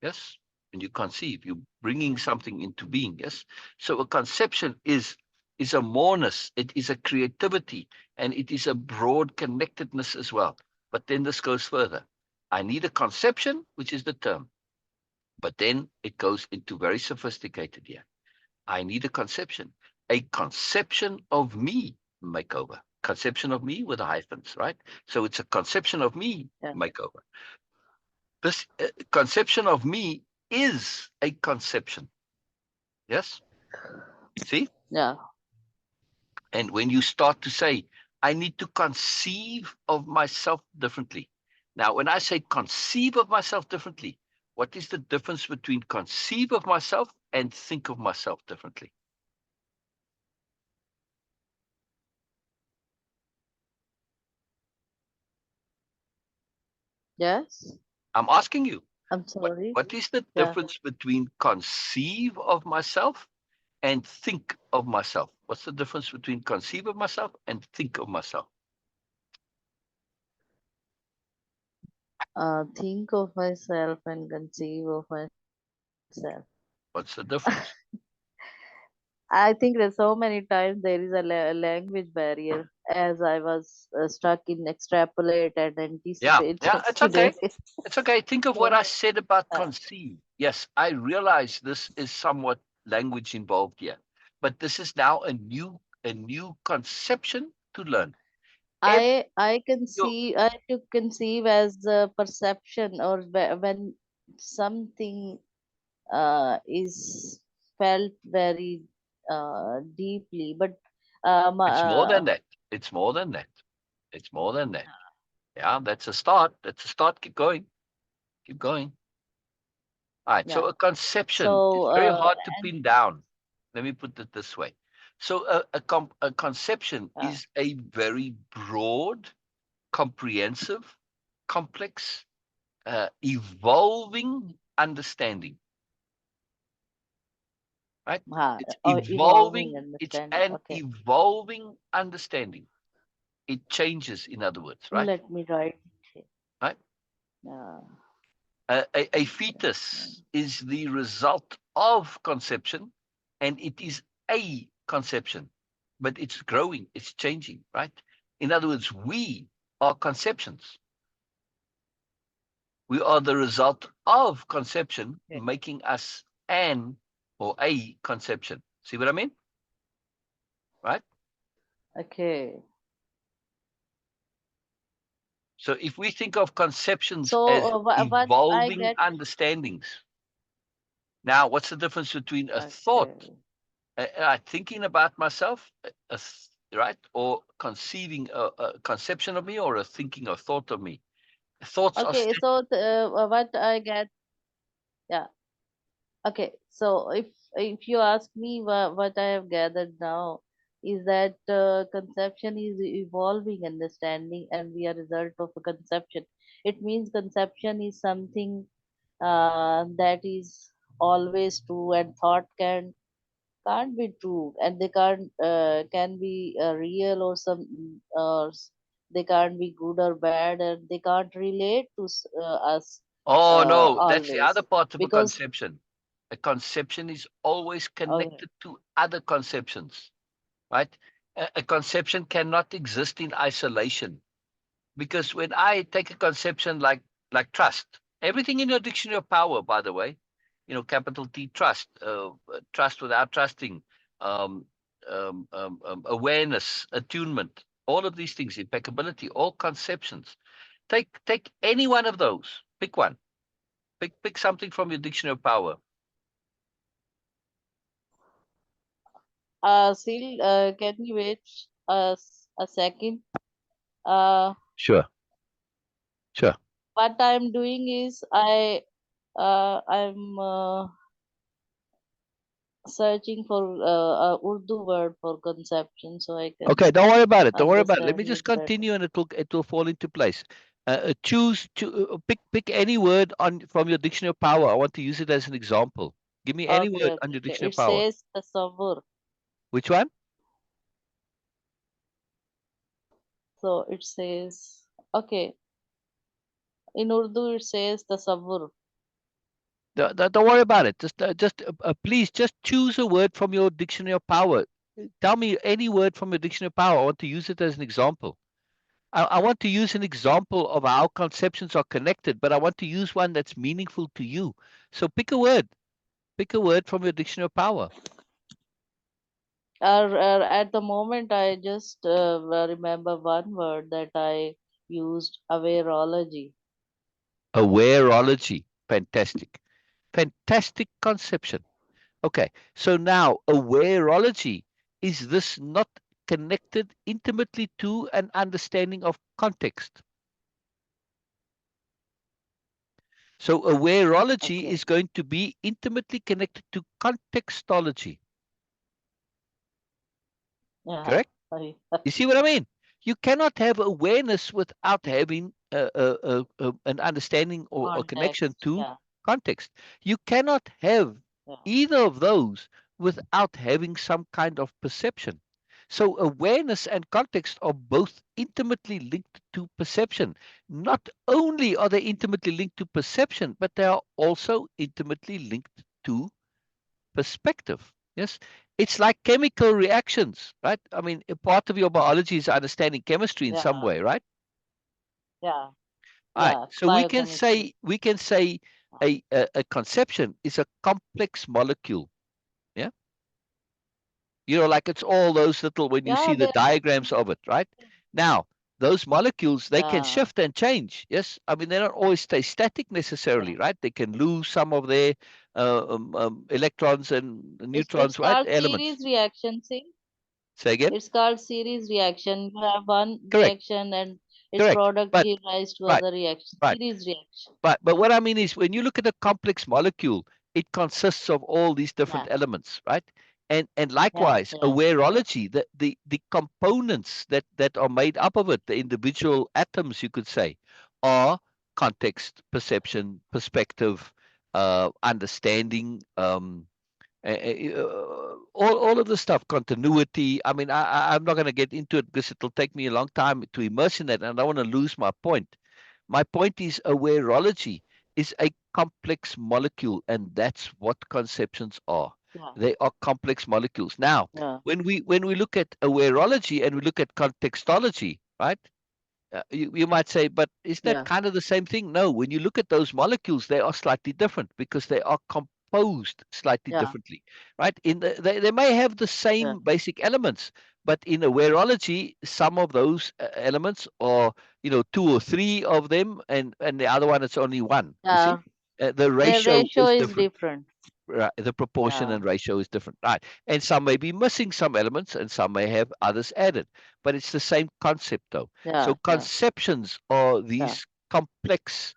[SPEAKER 1] Yes, when you conceive, you're bringing something into being. Yes, so a conception is a moreness. It is a creativity, and it is a broad connectedness as well. But then this goes further. I need a conception, which is the term. But then it goes into very sophisticated here. I need a conception of me makeover. Conception of me with hyphens, right? So it's a conception of me
[SPEAKER 2] yeah,
[SPEAKER 1] makeover. This conception of me is a conception. Yes? See?
[SPEAKER 2] yeah.
[SPEAKER 1] And when you start to say, I need to conceive of myself differently. Now, when I say conceive of myself differently, what is the difference between conceive of myself and think of myself differently?
[SPEAKER 2] Yes.
[SPEAKER 1] I'm asking you,
[SPEAKER 2] I'm sorry.
[SPEAKER 1] what is the
[SPEAKER 2] Yeah.
[SPEAKER 1] difference between conceive of myself and think of myself? What's the difference between conceive of myself and think of myself?
[SPEAKER 2] Think of myself and conceive of myself.
[SPEAKER 1] What's the difference?
[SPEAKER 2] I think that so many times there is a language barrier, as I was stuck in extrapolate and
[SPEAKER 1] Yeah,
[SPEAKER 2] anticipate
[SPEAKER 1] yeah, it's
[SPEAKER 2] today.
[SPEAKER 1] okay. It's okay. Think of what
[SPEAKER 2] So,
[SPEAKER 1] I said about
[SPEAKER 2] uh,
[SPEAKER 1] conceive. Yes, I realize this is somewhat language involved here, but this is now a new conception to learn. Every,
[SPEAKER 2] I to conceive as a perception, or when something is felt very deeply, but um,
[SPEAKER 1] it's more
[SPEAKER 2] uh,
[SPEAKER 1] than that. It's more than that. It's more than that. Yeah, that's a start. That's a start. Keep going. Keep going. All right. So
[SPEAKER 2] yeah.
[SPEAKER 1] a conception is
[SPEAKER 2] So
[SPEAKER 1] very hard to
[SPEAKER 2] and
[SPEAKER 1] pin down. Let me put it this way. So a conception is a very broad, comprehensive, complex, evolving understanding. Right? It's
[SPEAKER 2] evolving
[SPEAKER 1] evolving. It's
[SPEAKER 2] understanding.
[SPEAKER 1] an
[SPEAKER 2] Okay,
[SPEAKER 1] evolving understanding. It changes, in other words, right?
[SPEAKER 2] let me write it here.
[SPEAKER 1] Right?
[SPEAKER 2] Uh,
[SPEAKER 1] A fetus is the result of conception, and it is a conception, but it's growing, it's changing, right? In other words, we are conceptions. We are the result of conception,
[SPEAKER 2] okay.
[SPEAKER 1] making us an or a conception. See what I mean? Right?
[SPEAKER 2] Okay.
[SPEAKER 1] So if we think of conceptions
[SPEAKER 2] So
[SPEAKER 1] as
[SPEAKER 2] what I
[SPEAKER 1] evolving
[SPEAKER 2] get.
[SPEAKER 1] understandings, now what's the difference between a thought,
[SPEAKER 2] Okay.
[SPEAKER 1] thinking about myself, right, or conceiving a conception of me, or a thinking or thought of me? Thoughts are
[SPEAKER 2] Okay. So what I get. Yeah. Okay, so if you ask me, what I have gathered now is that conception is evolving understanding, and we are result of a conception. It means conception is something that is always true, and thought can't be true, and they can be real, or they can't be good or bad, and they can't relate to us
[SPEAKER 1] Oh no, that's the other
[SPEAKER 2] always,
[SPEAKER 1] part of a
[SPEAKER 2] because
[SPEAKER 1] conception. A conception is always
[SPEAKER 2] okay.
[SPEAKER 1] connected to other conceptions, right? A conception cannot exist in isolation. Because when I take a conception like trust, everything in your dictionary of power, by the way, capital T, trust, trust without trusting, um, awareness, attunement, all of these things, impeccability, all conceptions. Take any one of those. Pick one. Pick something from your dictionary of power.
[SPEAKER 2] Sil, can you wait a second? Uh,
[SPEAKER 1] Sure, sure.
[SPEAKER 2] what I'm doing is I'm searching for a Urdu word for conception, so I can
[SPEAKER 1] Okay, don't worry about it. Don't worry about it. Let me
[SPEAKER 2] understand
[SPEAKER 1] just
[SPEAKER 2] it better.
[SPEAKER 1] continue, and it will fall into place. Pick any word on from your dictionary of power. I want to use it as an example. Give me any
[SPEAKER 2] Okay,
[SPEAKER 1] word
[SPEAKER 2] okay,
[SPEAKER 1] on your
[SPEAKER 2] okay.
[SPEAKER 1] dictionary of
[SPEAKER 2] It
[SPEAKER 1] power.
[SPEAKER 2] says tasavvur.
[SPEAKER 1] Which one?
[SPEAKER 2] So it says, okay, in Urdu it says tasavvur.
[SPEAKER 1] Don't worry about it. Just please just choose a word from your dictionary of power. Tell me any word from your dictionary of power. I want to use it as an example. I want to use an example of how conceptions are connected, but I want to use one that's meaningful to you. So pick a word. Pick a word from your dictionary of power.
[SPEAKER 2] At the moment, I just remember one word that I used, awareology.
[SPEAKER 1] Awareology. Fantastic. Fantastic conception. Okay, so now awareology, is this not connected intimately to an understanding of context? So awareology
[SPEAKER 2] Okay.
[SPEAKER 1] is going to be intimately connected to contextology,
[SPEAKER 2] Yeah.
[SPEAKER 1] correct? You see what I mean? You cannot have awareness without having an understanding or a connection
[SPEAKER 2] Context.
[SPEAKER 1] to
[SPEAKER 2] Yeah.
[SPEAKER 1] context. You cannot have
[SPEAKER 2] Yeah.
[SPEAKER 1] either of those without having some kind of perception. So, awareness and context are both intimately linked to perception. Not only are they intimately linked to perception, but they are also intimately linked to perspective. Yes, it's like chemical reactions, right? I mean, a part of your biology is understanding chemistry in some
[SPEAKER 2] Yeah.
[SPEAKER 1] way, right?
[SPEAKER 2] Yeah.
[SPEAKER 1] All right.
[SPEAKER 2] Yeah.
[SPEAKER 1] So we can
[SPEAKER 2] Biochemistry.
[SPEAKER 1] say we can say a conception is a complex molecule. Yeah, like it's all those little when you
[SPEAKER 2] Yeah.
[SPEAKER 1] see the
[SPEAKER 2] There are
[SPEAKER 1] diagrams
[SPEAKER 2] many
[SPEAKER 1] of it, right?
[SPEAKER 2] things.
[SPEAKER 1] Now those molecules, they can
[SPEAKER 2] Yeah.
[SPEAKER 1] shift and change. Yes, I mean they don't always stay static
[SPEAKER 2] Yeah.
[SPEAKER 1] necessarily, right? They can lose some of their electrons and
[SPEAKER 2] It's
[SPEAKER 1] neutrons, right?
[SPEAKER 2] called
[SPEAKER 1] Elements.
[SPEAKER 2] series reaction. See,
[SPEAKER 1] Say again.
[SPEAKER 2] it's called series reaction. You have one
[SPEAKER 1] Correct.
[SPEAKER 2] reaction and its
[SPEAKER 1] Correct.
[SPEAKER 2] product
[SPEAKER 1] But
[SPEAKER 2] give rise to
[SPEAKER 1] right.
[SPEAKER 2] other reaction.
[SPEAKER 1] Right.
[SPEAKER 2] Series reaction.
[SPEAKER 1] But what I mean is when you look at a complex molecule, it consists of all these different
[SPEAKER 2] Yeah.
[SPEAKER 1] elements, right? And
[SPEAKER 2] Yeah.
[SPEAKER 1] likewise,
[SPEAKER 2] Yeah. Yeah.
[SPEAKER 1] awareology, the components that are made up of it, the individual atoms, you could say, are context, perception, perspective, understanding, all of the stuff, continuity. I mean, I'm not going to get into it because it'll take me a long time to immerse in that, and I don't want to lose my point. My point is awareology is a complex molecule, and that's what conceptions are.
[SPEAKER 2] Yeah.
[SPEAKER 1] They are complex molecules. Now,
[SPEAKER 2] Yeah.
[SPEAKER 1] when we look at awareology and we look at contextology, right? You might say, but is that
[SPEAKER 2] Yeah.
[SPEAKER 1] kind of the same thing? No, when you look at those molecules, they are slightly different because they are composed slightly
[SPEAKER 2] Yeah.
[SPEAKER 1] differently, right? They may have the
[SPEAKER 2] Yeah.
[SPEAKER 1] same basic elements, but in awareology, some of those elements are, two or three of them, and the other one it's only one. You see,
[SPEAKER 2] Yeah.
[SPEAKER 1] the
[SPEAKER 2] Their
[SPEAKER 1] ratio
[SPEAKER 2] ratio
[SPEAKER 1] is
[SPEAKER 2] is
[SPEAKER 1] different.
[SPEAKER 2] different.
[SPEAKER 1] Right, the proportion
[SPEAKER 2] Yeah.
[SPEAKER 1] and ratio is different, right? And some may be missing some elements, and some may have others added, but it's the same concept, though.
[SPEAKER 2] Yeah.
[SPEAKER 1] So
[SPEAKER 2] Yeah.
[SPEAKER 1] conceptions are
[SPEAKER 2] Yeah.
[SPEAKER 1] these complex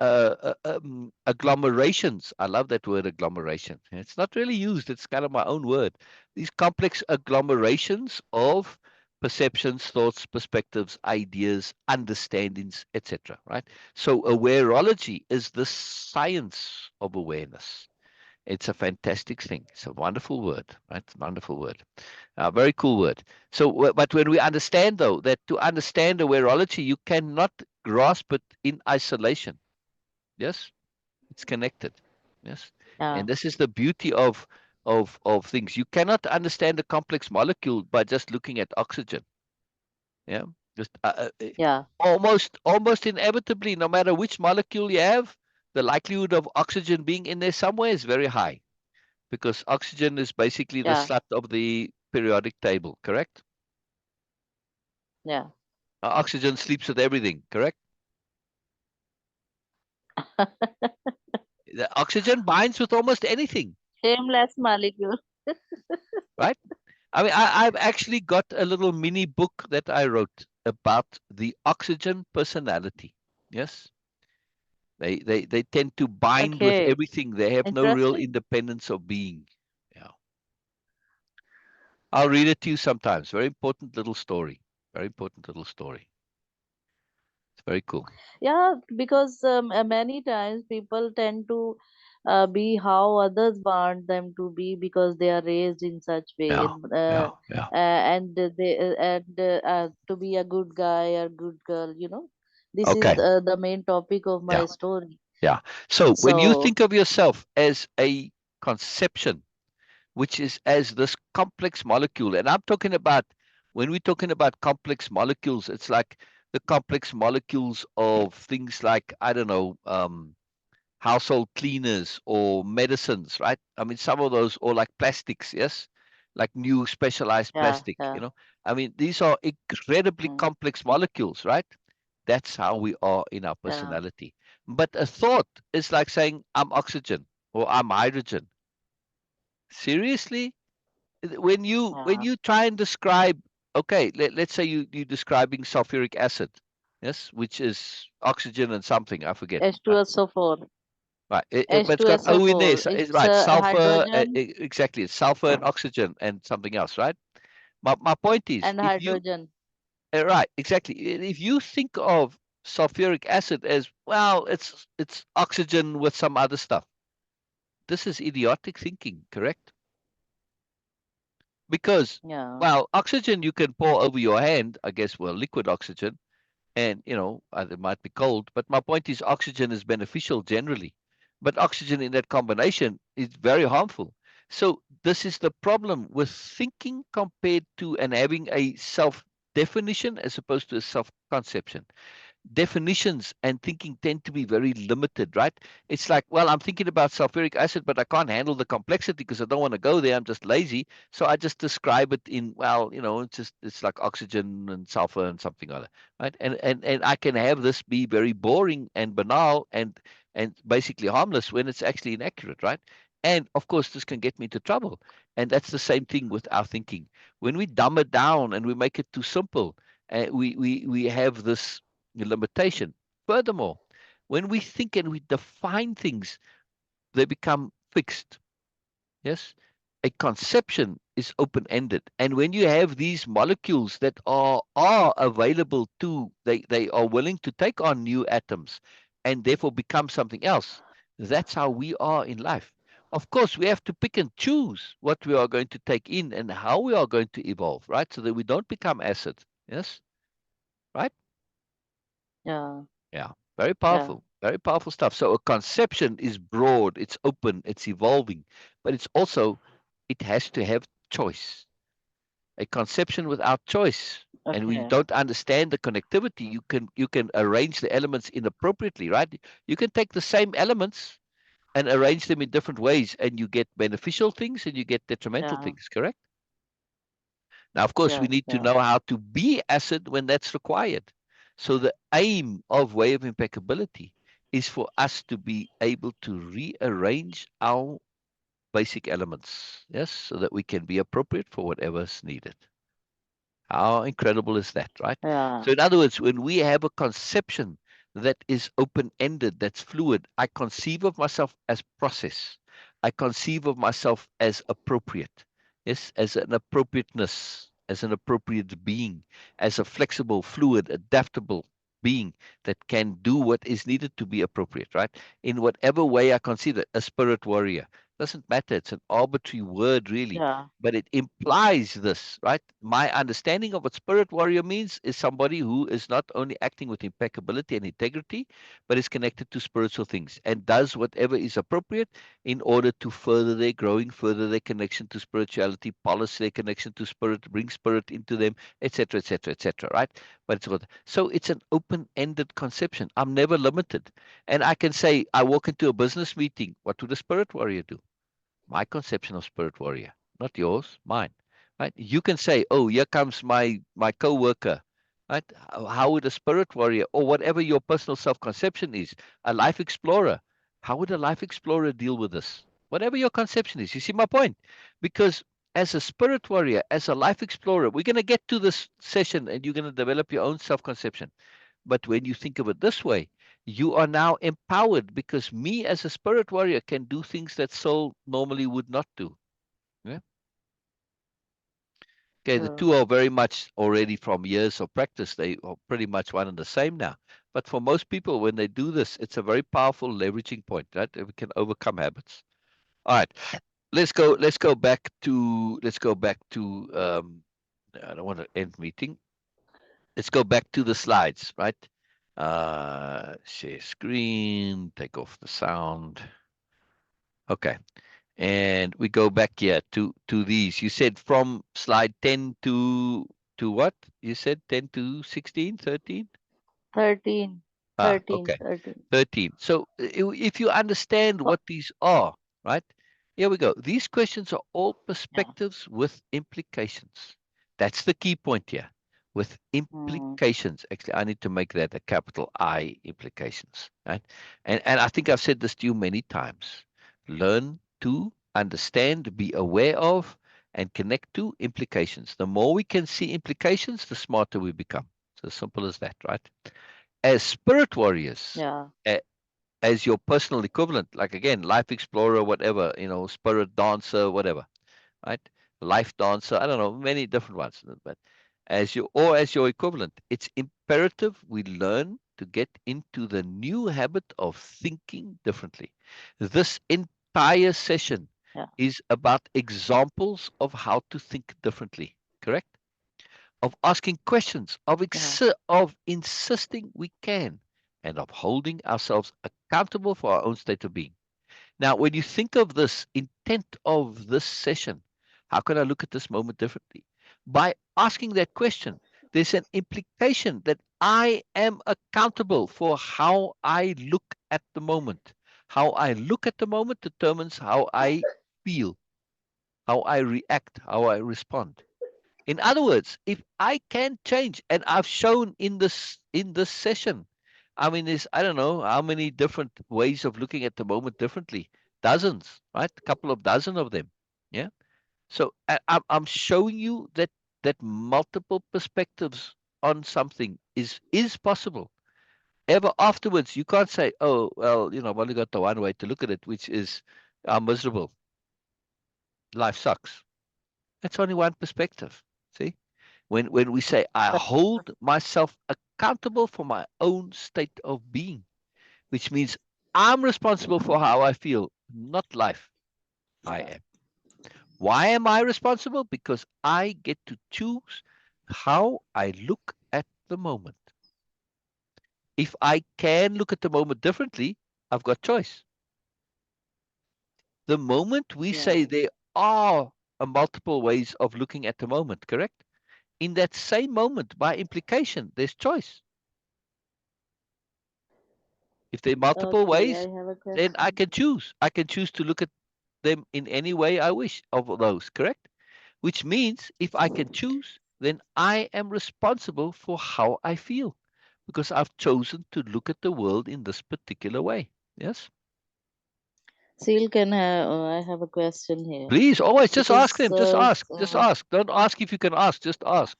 [SPEAKER 1] agglomerations. I love that word agglomeration. It's not really used; it's kind of my own word. These complex agglomerations of perceptions, thoughts, perspectives, ideas, understandings, etc. Right? So awareology is the science of awareness. It's a fantastic thing. It's a wonderful word, right? Wonderful word. Very cool word. So, but when we understand, though, that to understand awareology, you cannot grasp it in isolation. Yes, it's connected. Yes,
[SPEAKER 2] Yeah.
[SPEAKER 1] and this is the beauty of things. You cannot understand a complex molecule by just looking at oxygen. Yeah, just
[SPEAKER 2] Yeah.
[SPEAKER 1] almost inevitably, no matter which molecule you have, the likelihood of oxygen being in there somewhere is very high because oxygen is basically the
[SPEAKER 2] Yeah.
[SPEAKER 1] slut of the periodic table, correct?
[SPEAKER 2] Yeah.
[SPEAKER 1] Oxygen sleeps with everything, correct? The oxygen binds with almost anything,
[SPEAKER 2] Shameless molecule.
[SPEAKER 1] right? I mean, I've actually got a little mini book that I wrote about the oxygen personality. Yes, they tend to bind with
[SPEAKER 2] Okay.
[SPEAKER 1] everything. They have no real
[SPEAKER 2] Interesting.
[SPEAKER 1] independence of being. Yeah, I'll read it to you sometimes. Very important little story. Very important little story. It's very cool.
[SPEAKER 2] Yeah, because many times people tend to be how others want them to be because they are raised in such way,
[SPEAKER 1] Yeah, yeah, yeah.
[SPEAKER 2] and to be a good guy or good girl. This is
[SPEAKER 1] Okay.
[SPEAKER 2] the main topic of
[SPEAKER 1] Yeah,
[SPEAKER 2] my story.
[SPEAKER 1] yeah. So when you
[SPEAKER 2] So
[SPEAKER 1] think of yourself as a conception, which is as this complex molecule, and I'm talking about when we're talking about complex molecules, it's like the complex molecules of things like, I don't know, household cleaners or medicines, right? I mean, some of those, or like plastics, yes, like new specialized
[SPEAKER 2] yeah,
[SPEAKER 1] plastic,
[SPEAKER 2] yeah,
[SPEAKER 1] I mean, these are incredibly
[SPEAKER 2] mm,
[SPEAKER 1] complex molecules, right? That's how we are in our
[SPEAKER 2] yeah,
[SPEAKER 1] personality. But a thought is like saying, I'm oxygen or I'm hydrogen. Seriously? When
[SPEAKER 2] yeah.
[SPEAKER 1] you try and describe, okay, let's say you're describing sulfuric acid, yes, which is oxygen and something, I forget. Right.
[SPEAKER 2] H2SO4,
[SPEAKER 1] Right. But it's got O in there.
[SPEAKER 2] H2SO4.
[SPEAKER 1] So it's
[SPEAKER 2] It's
[SPEAKER 1] right. Sulfur,
[SPEAKER 2] hydrogen
[SPEAKER 1] exactly. It's sulfur and oxygen and something else, right? My point is,
[SPEAKER 2] and
[SPEAKER 1] if you,
[SPEAKER 2] hydrogen.
[SPEAKER 1] right, exactly. If you think of sulfuric acid as, well, it's oxygen with some other stuff. This is idiotic thinking, correct? Because,
[SPEAKER 2] Yeah,
[SPEAKER 1] well, oxygen you can pour over your hand, I guess, well, liquid oxygen, and it might be cold, but my point is oxygen is beneficial generally, but oxygen in that combination is very harmful. So this is the problem with thinking compared to and having a self definition as opposed to a self conception. definitions and thinking tend to be very limited, right? It's like, well, I'm thinking about sulfuric acid, but I can't handle the complexity because I don't want to go there. I'm just lazy. So I just describe it in, well, it's like oxygen and sulfur and something other, right? And I can have this be very boring and banal and basically harmless when it's actually inaccurate, right? And of course, this can get me into trouble. And that's the same thing with our thinking. When we dumb it down and we make it too simple, we have this limitation. Furthermore, when we think and we define things, they become fixed. Yes? A conception is open ended. And when you have these molecules that are available to, they are willing to take on new atoms and therefore become something else. That's how we are in life. Of course, we have to pick and choose what we are going to take in and how we are going to evolve, right? So that we don't become acid. Yes? Right?
[SPEAKER 2] Yeah.
[SPEAKER 1] Yeah,
[SPEAKER 2] Yeah.
[SPEAKER 1] very powerful stuff. So a conception is broad, it's open, it's evolving, but it's also, it has to have choice. A conception without choice, and we
[SPEAKER 2] Okay.
[SPEAKER 1] don't understand the connectivity, you can arrange the elements inappropriately, right? You can take the same elements and arrange them in different ways, and you get beneficial things and you get detrimental
[SPEAKER 2] Yeah.
[SPEAKER 1] things, correct? Now, of course, we
[SPEAKER 2] Yes.
[SPEAKER 1] need to
[SPEAKER 2] Yeah.
[SPEAKER 1] know how to be acid when that's required. So the aim of way of impeccability is for us to be able to rearrange our basic elements, yes, so that we can be appropriate for whatever's needed. How incredible is that, right?
[SPEAKER 2] Yeah.
[SPEAKER 1] So, in other words, when we have a conception that is open ended, that's fluid, I conceive of myself as process. I conceive of myself as appropriate, yes, as an appropriateness, as an appropriate being, as a flexible, fluid, adaptable being that can do what is needed to be appropriate, right? In whatever way I conceive it, a spirit warrior. Doesn't matter, it's an arbitrary word, really,
[SPEAKER 2] Yeah.
[SPEAKER 1] but it implies this, right? My understanding of what spirit warrior means is somebody who is not only acting with impeccability and integrity, but is connected to spiritual things and does whatever is appropriate in order to further their growing, further their connection to spirituality, polish their connection to spirit, bring spirit into them, etc., etc., etc. Right? But so it's an open-ended conception. I'm never limited, and I can say I walk into a business meeting. What would a spirit warrior do? My conception of spirit warrior, not yours, mine. Right? You can say, "Oh, here comes my coworker." Right? How would a spirit warrior, or whatever your personal self-conception is, a life explorer, how would a life explorer deal with this? Whatever your conception is. You see my point? Because as a spirit warrior, as a life explorer, we're going to get to this session and you're going to develop your own self-conception. But when you think of it this way, you are now empowered because me as a spirit warrior can do things that soul normally would not do. Yeah? Okay, the
[SPEAKER 2] True.
[SPEAKER 1] two are very much already from years of practice. They are pretty much one and the same now. But for most people, when they do this, it's a very powerful leveraging point, right? We can overcome habits. All right, let's go back to I don't want to end meeting. Let's go back to the slides, right? Share screen, take off the sound. Okay. And we go back here to these. You said from slide 10 to what? You said 10 to 16, 13?
[SPEAKER 2] 13.
[SPEAKER 1] Ah,
[SPEAKER 2] 13.
[SPEAKER 1] okay.
[SPEAKER 2] 13.
[SPEAKER 1] 13. So if you understand
[SPEAKER 2] Oh,
[SPEAKER 1] what these are, right? Here we go. These questions are all
[SPEAKER 2] yeah.
[SPEAKER 1] perspectives with implications. That's the key point here. With
[SPEAKER 2] Mm.
[SPEAKER 1] implications. Actually, I need to make that a capital I, implications, right? And I think I've said this to you many times. Learn to understand, be aware of, and connect to implications. The more we can see implications, the smarter we become. So simple as that, right? As spirit warriors,
[SPEAKER 2] Yeah.
[SPEAKER 1] as your personal equivalent, like again, life explorer, whatever, spirit dancer, whatever, right? Life dancer, I don't know, many different ones, but as your equivalent, it's imperative we learn to get into the new habit of thinking differently. This entire session
[SPEAKER 2] Yeah.
[SPEAKER 1] is about examples of how to think differently, correct? Of asking questions,
[SPEAKER 2] Yeah.
[SPEAKER 1] of insisting we can, and of holding ourselves accountable for our own state of being. Now, when you think of this intent of this session, how can I look at this moment differently? By asking that question, There's an implication that I am accountable for how I look at the moment. How I look at the moment determines how I feel, how I react, how I respond. In other words, if I can change, and I've shown in this session, I mean, there's I don't know how many different ways of looking at the moment differently, dozens, right? A couple of dozen of them, yeah. So I'm showing you that multiple perspectives on something is possible. Ever afterwards, you can't say, oh well, I've only got the one way to look at it, which is I'm miserable, life sucks. That's only one perspective. See? When we say I hold myself accountable for my own state of being, which means I'm responsible for how I feel, not life. I am. Why am I responsible? Because I get to choose how I look at the moment. If I can look at the moment differently, I've got choice. The moment we
[SPEAKER 2] Yeah.
[SPEAKER 1] say there are multiple ways of looking at the moment, correct? In that same moment, by implication, there's choice. If there are multiple
[SPEAKER 2] Okay,
[SPEAKER 1] ways,
[SPEAKER 2] I have a
[SPEAKER 1] then I
[SPEAKER 2] question.
[SPEAKER 1] can choose. I can choose to look at them in any way I wish of those, correct? Which means if I can choose, then I am responsible for how I feel because I've chosen to look at the world in this particular way. Yes?
[SPEAKER 2] Seal, I have a question here
[SPEAKER 1] Please, always just ask
[SPEAKER 2] because
[SPEAKER 1] them. Just ask. Just ask. Don't ask if you can ask. Just ask.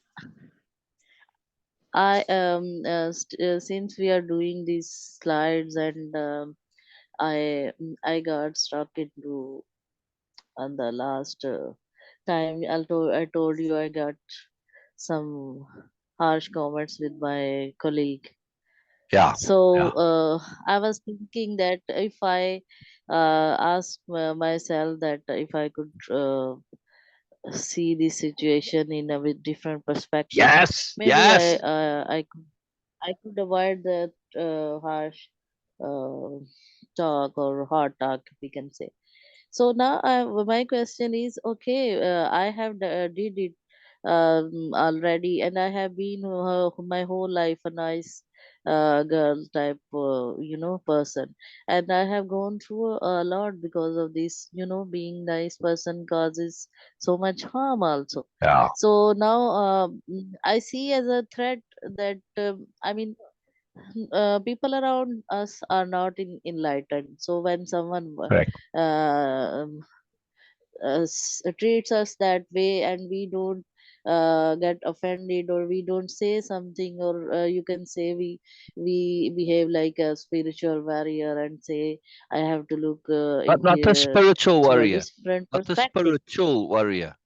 [SPEAKER 2] since we are doing these slides and I got stuck into on the last time I told you I got some harsh comments with my colleague.
[SPEAKER 1] Yeah.
[SPEAKER 2] So
[SPEAKER 1] Yeah.
[SPEAKER 2] I was thinking that if I ask myself that if I could see the situation in a with different perspective,
[SPEAKER 1] Yes.
[SPEAKER 2] maybe
[SPEAKER 1] Yes.
[SPEAKER 2] I could avoid that harsh uh, talk or hard talk, we can say. So now my question is, okay, I have did it already, and I have been my whole life a nice girl type, person, and I have gone through a lot because of this. Being nice person causes so much harm also.
[SPEAKER 1] Yeah.
[SPEAKER 2] So now I see as a threat that I mean people around us are not enlightened. So when someone
[SPEAKER 1] Correct.
[SPEAKER 2] treats us that way and we don't get offended, or we don't say something, or you can say we behave like a spiritual warrior and say I have to look
[SPEAKER 1] Not the
[SPEAKER 2] into
[SPEAKER 1] spiritual warrior.
[SPEAKER 2] different
[SPEAKER 1] Not the
[SPEAKER 2] perspective.
[SPEAKER 1] spiritual warrior.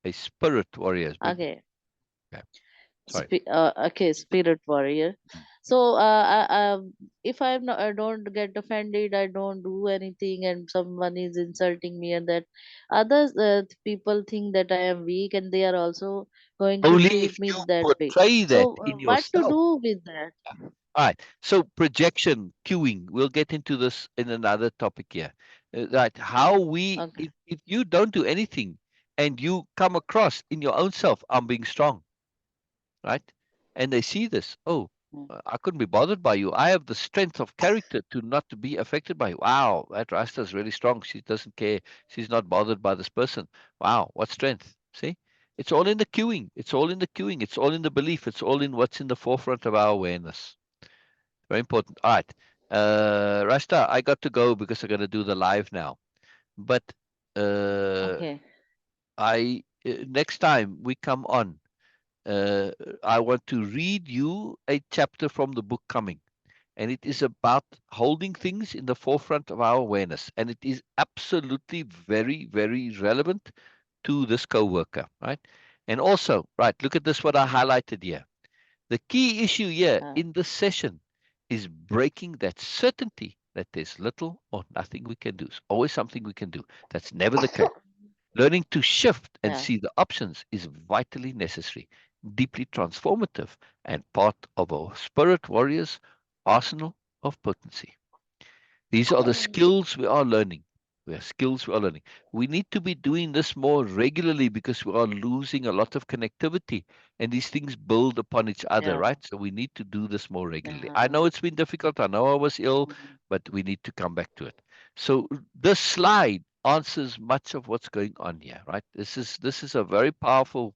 [SPEAKER 1] A spirit warrior is big.
[SPEAKER 2] Okay.
[SPEAKER 1] Okay. Sorry.
[SPEAKER 2] Okay, spirit warrior. So if I'm not, I don't get offended, I don't do anything, and someone is insulting me, and that others people think that I am weak, and they are also going to
[SPEAKER 1] Only
[SPEAKER 2] treat
[SPEAKER 1] if
[SPEAKER 2] me
[SPEAKER 1] you
[SPEAKER 2] that way.
[SPEAKER 1] portray that
[SPEAKER 2] So
[SPEAKER 1] in
[SPEAKER 2] what to
[SPEAKER 1] yourself.
[SPEAKER 2] do with that?
[SPEAKER 1] Yeah. All right. So projection, cueing. We'll get into this in another topic here. Right. How we,
[SPEAKER 2] Okay.
[SPEAKER 1] if you don't do anything and you come across in your own self, I'm being strong, right? And they see this. Oh,
[SPEAKER 2] Mm.
[SPEAKER 1] I couldn't be bothered by you. I have the strength of character to not to be affected by you. Wow, that Rasta is really strong. She doesn't care. She's not bothered by this person. Wow, what strength. See? It's all in the cueing. It's all in the cueing. It's all in the belief. It's all in what's in the forefront of our awareness. Very important. All right. Rasta, I got to go because I got to do the live now. But uh,
[SPEAKER 2] Okay.
[SPEAKER 1] I next time we come on, uh, I want to read you a chapter from the book coming, and it is about holding things in the forefront of our awareness, and it is absolutely very, very relevant to this coworker, right? And also, right, look at this, what I highlighted here. The key issue here
[SPEAKER 2] uh,
[SPEAKER 1] in this session is breaking that certainty that there's little or nothing we can do. There's always something we can do. That's never the case. Learning to shift and
[SPEAKER 2] yeah.
[SPEAKER 1] see the options is vitally necessary, deeply transformative, and part of our spirit warriors' arsenal of potency. These are the skills we are learning. We have skills we are learning. We need to be doing this more regularly because we are losing a lot of connectivity and these things build upon each other,
[SPEAKER 2] Yeah.
[SPEAKER 1] right? So we need to do this more regularly. I
[SPEAKER 2] Yeah.
[SPEAKER 1] know it's been difficult. I know I was ill,
[SPEAKER 2] Mm.
[SPEAKER 1] but we need to come back to it. So this slide answers much of what's going on here, right? This is a very powerful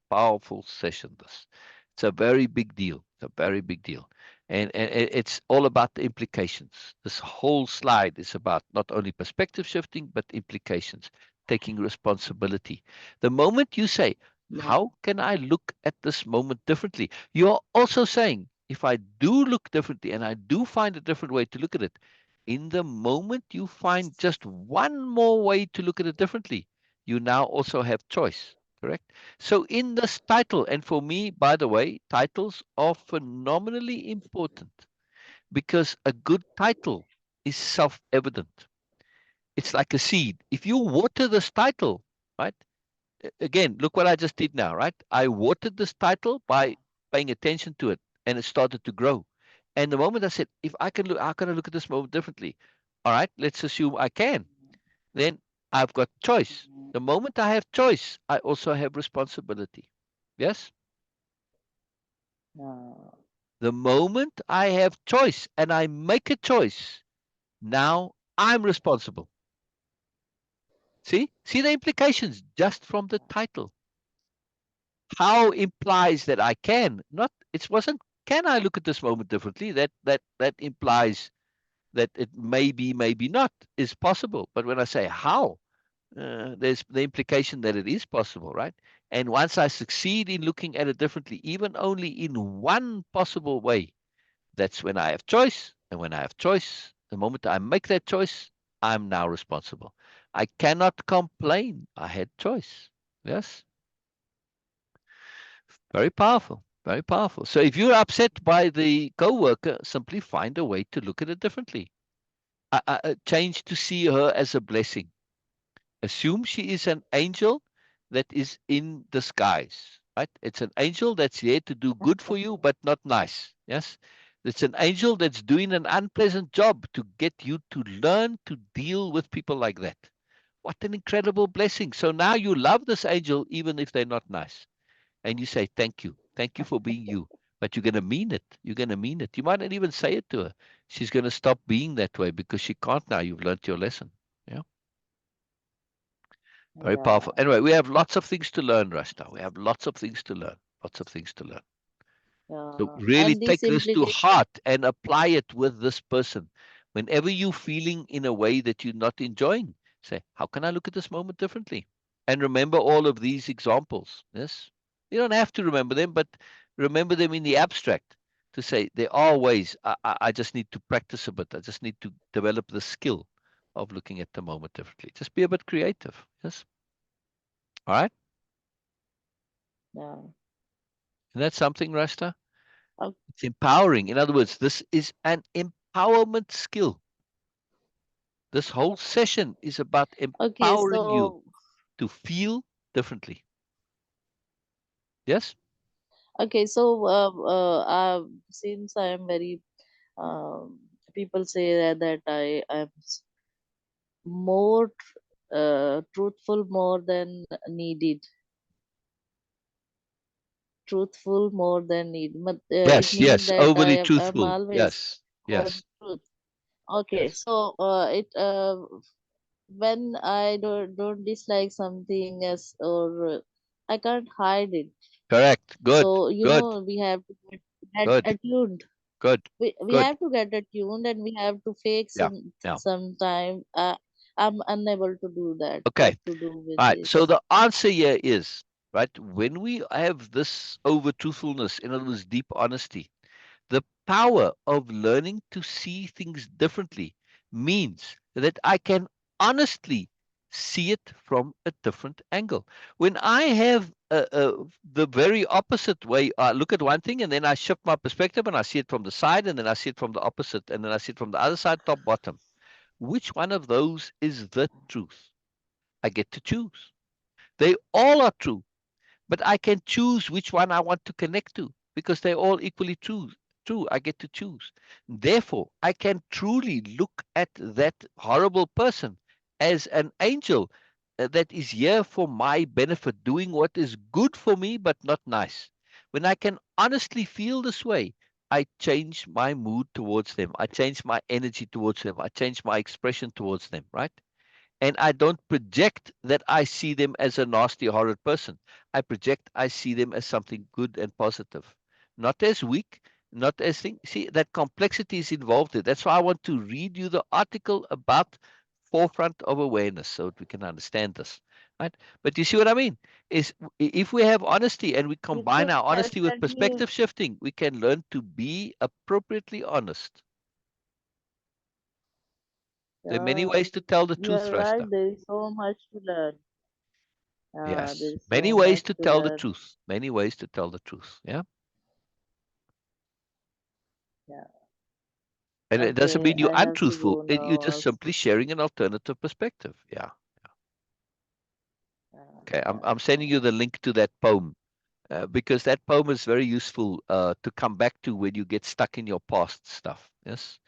[SPEAKER 1] session. This it's a very big deal. It's a very big deal. And it's all about the implications. This whole slide is about not only perspective shifting, but implications, taking responsibility. The moment you say,
[SPEAKER 2] Yeah.
[SPEAKER 1] how can I look at this moment differently? You're also saying, if I do look differently and I do find a different way to look at it, in the moment you find just one more way to look at it differently, you now also have choice, correct? So in this title, and for me, by the way, titles are phenomenally important because a good title is self-evident. It's like a seed. If you water this title, right? Again, look what I just did now, right? I watered this title by paying attention to it and it started to grow. And the moment I said, if I can look, how can I look at this moment differently? All right, let's assume I can. Then I've got choice. The moment I have choice, I also have responsibility. Yes?
[SPEAKER 2] Yeah.
[SPEAKER 1] The moment I have choice and I make a choice, now I'm responsible. See? See the implications just from the title. How implies that I can, not it wasn't can I look at this moment differently? That implies that it maybe not is possible. But when I say how, there's the implication that it is possible, right? And once I succeed in looking at it differently, even only in one possible way, that's when I have choice. And when I have choice, the moment I make that choice, I'm now responsible. I cannot complain. I had choice. Yes. Very powerful. Very powerful. So if you're upset by the coworker, simply find a way to look at it differently. Change to see her as a blessing. Assume she is an angel that is in disguise, right? It's an angel that's here to do good for you, but not nice. Yes. It's an angel that's doing an unpleasant job to get you to learn to deal with people like that. What an incredible blessing. So now you love this angel, even if they're not nice. And you say, thank you. Thank you for being you. But you're going to mean it. You're going to mean it. You might not even say it to her. She's going to stop being that way because she can't now. You've learned your lesson. Yeah. Very powerful.
[SPEAKER 2] Yeah.
[SPEAKER 1] Anyway, we have lots of things to learn, Rasta. We have lots of things to learn. Lots of things to learn. So
[SPEAKER 2] Yeah.
[SPEAKER 1] really
[SPEAKER 2] And
[SPEAKER 1] take
[SPEAKER 2] this
[SPEAKER 1] this to
[SPEAKER 2] implication.
[SPEAKER 1] heart and apply it with this person. Whenever you're feeling in a way that you're not enjoying, say, how can I look at this moment differently? And remember all of these examples. Yes. You don't have to remember them, but remember them in the abstract to say there are ways. I just need to practice a bit. I just need to develop the skill of looking at the moment differently. Just be a bit creative. Yes. All right.
[SPEAKER 2] Yeah.
[SPEAKER 1] And that's something, Rasta.
[SPEAKER 2] O-
[SPEAKER 1] It's empowering. In other words, this is an empowerment skill. This whole session is about
[SPEAKER 2] Okay.
[SPEAKER 1] empowering you
[SPEAKER 2] So.
[SPEAKER 1] to feel differently. Yes?
[SPEAKER 2] Okay. So. Since I am very. Um, People say that I am more truthful more than needed, truthful more than need, but it
[SPEAKER 1] Yes,
[SPEAKER 2] means
[SPEAKER 1] yes.
[SPEAKER 2] that
[SPEAKER 1] Overly
[SPEAKER 2] I'm
[SPEAKER 1] truthful.
[SPEAKER 2] always
[SPEAKER 1] Yes,
[SPEAKER 2] for
[SPEAKER 1] yes,
[SPEAKER 2] truth. Okay,
[SPEAKER 1] yes.
[SPEAKER 2] so it when I don't dislike something as or I can't hide it.
[SPEAKER 1] Correct. Good,
[SPEAKER 2] So
[SPEAKER 1] good,
[SPEAKER 2] we have to get
[SPEAKER 1] good,
[SPEAKER 2] attuned.
[SPEAKER 1] good,
[SPEAKER 2] We
[SPEAKER 1] good.
[SPEAKER 2] have to get attuned and we have to fake
[SPEAKER 1] Yeah, yeah.
[SPEAKER 2] some time. I'm unable to do that. What
[SPEAKER 1] Okay.
[SPEAKER 2] to do with
[SPEAKER 1] All right. So
[SPEAKER 2] this?
[SPEAKER 1] the answer here is, right, when we have this over truthfulness, in other words, deep honesty, the power of learning to see things differently means that I can honestly see it from a different angle. When I have the very opposite way, I look at one thing and then I shift my perspective and I see it from the side and then I see it from the opposite and then I see it from the other side, top, bottom. Which one of those is the truth? I get to choose. They all are true, but I can choose which one I want to connect to because they're all equally true. True, I get to choose. Therefore, I can truly look at that horrible person as an angel that is here for my benefit, doing what is good for me but not nice. When I can honestly feel this way, I change my mood towards them. I change my energy towards them. I change my expression towards them, right? And I don't project that I see them as a nasty, horrid person. I project I see them as something good and positive, not as weak, not as thing. See, that complexity is involved there. That's why I want to read you the article about forefront of awareness so that we can understand this, right? But you see what I mean? Is if we have honesty and we
[SPEAKER 2] You
[SPEAKER 1] combine
[SPEAKER 2] can
[SPEAKER 1] our honesty with
[SPEAKER 2] definitely,
[SPEAKER 1] perspective shifting, we can learn to be appropriately honest. There are many
[SPEAKER 2] yeah,
[SPEAKER 1] ways to tell the
[SPEAKER 2] you
[SPEAKER 1] truth,
[SPEAKER 2] are right.
[SPEAKER 1] Rasta.
[SPEAKER 2] There is so much to learn. There
[SPEAKER 1] Yes,
[SPEAKER 2] is
[SPEAKER 1] many
[SPEAKER 2] so
[SPEAKER 1] ways
[SPEAKER 2] much
[SPEAKER 1] to
[SPEAKER 2] to
[SPEAKER 1] tell the
[SPEAKER 2] learn.
[SPEAKER 1] truth. Many ways to tell the truth. Yeah.
[SPEAKER 2] Yeah.
[SPEAKER 1] And it doesn't
[SPEAKER 2] Okay,
[SPEAKER 1] mean you're
[SPEAKER 2] I have to
[SPEAKER 1] untruthful.
[SPEAKER 2] go
[SPEAKER 1] You're
[SPEAKER 2] now
[SPEAKER 1] just
[SPEAKER 2] also.
[SPEAKER 1] simply sharing an alternative perspective. Yeah. Okay. I'm,
[SPEAKER 2] Yeah,
[SPEAKER 1] I'm sending you the link to that poem because that poem is very useful to come back to when you get stuck in your past stuff. Yes.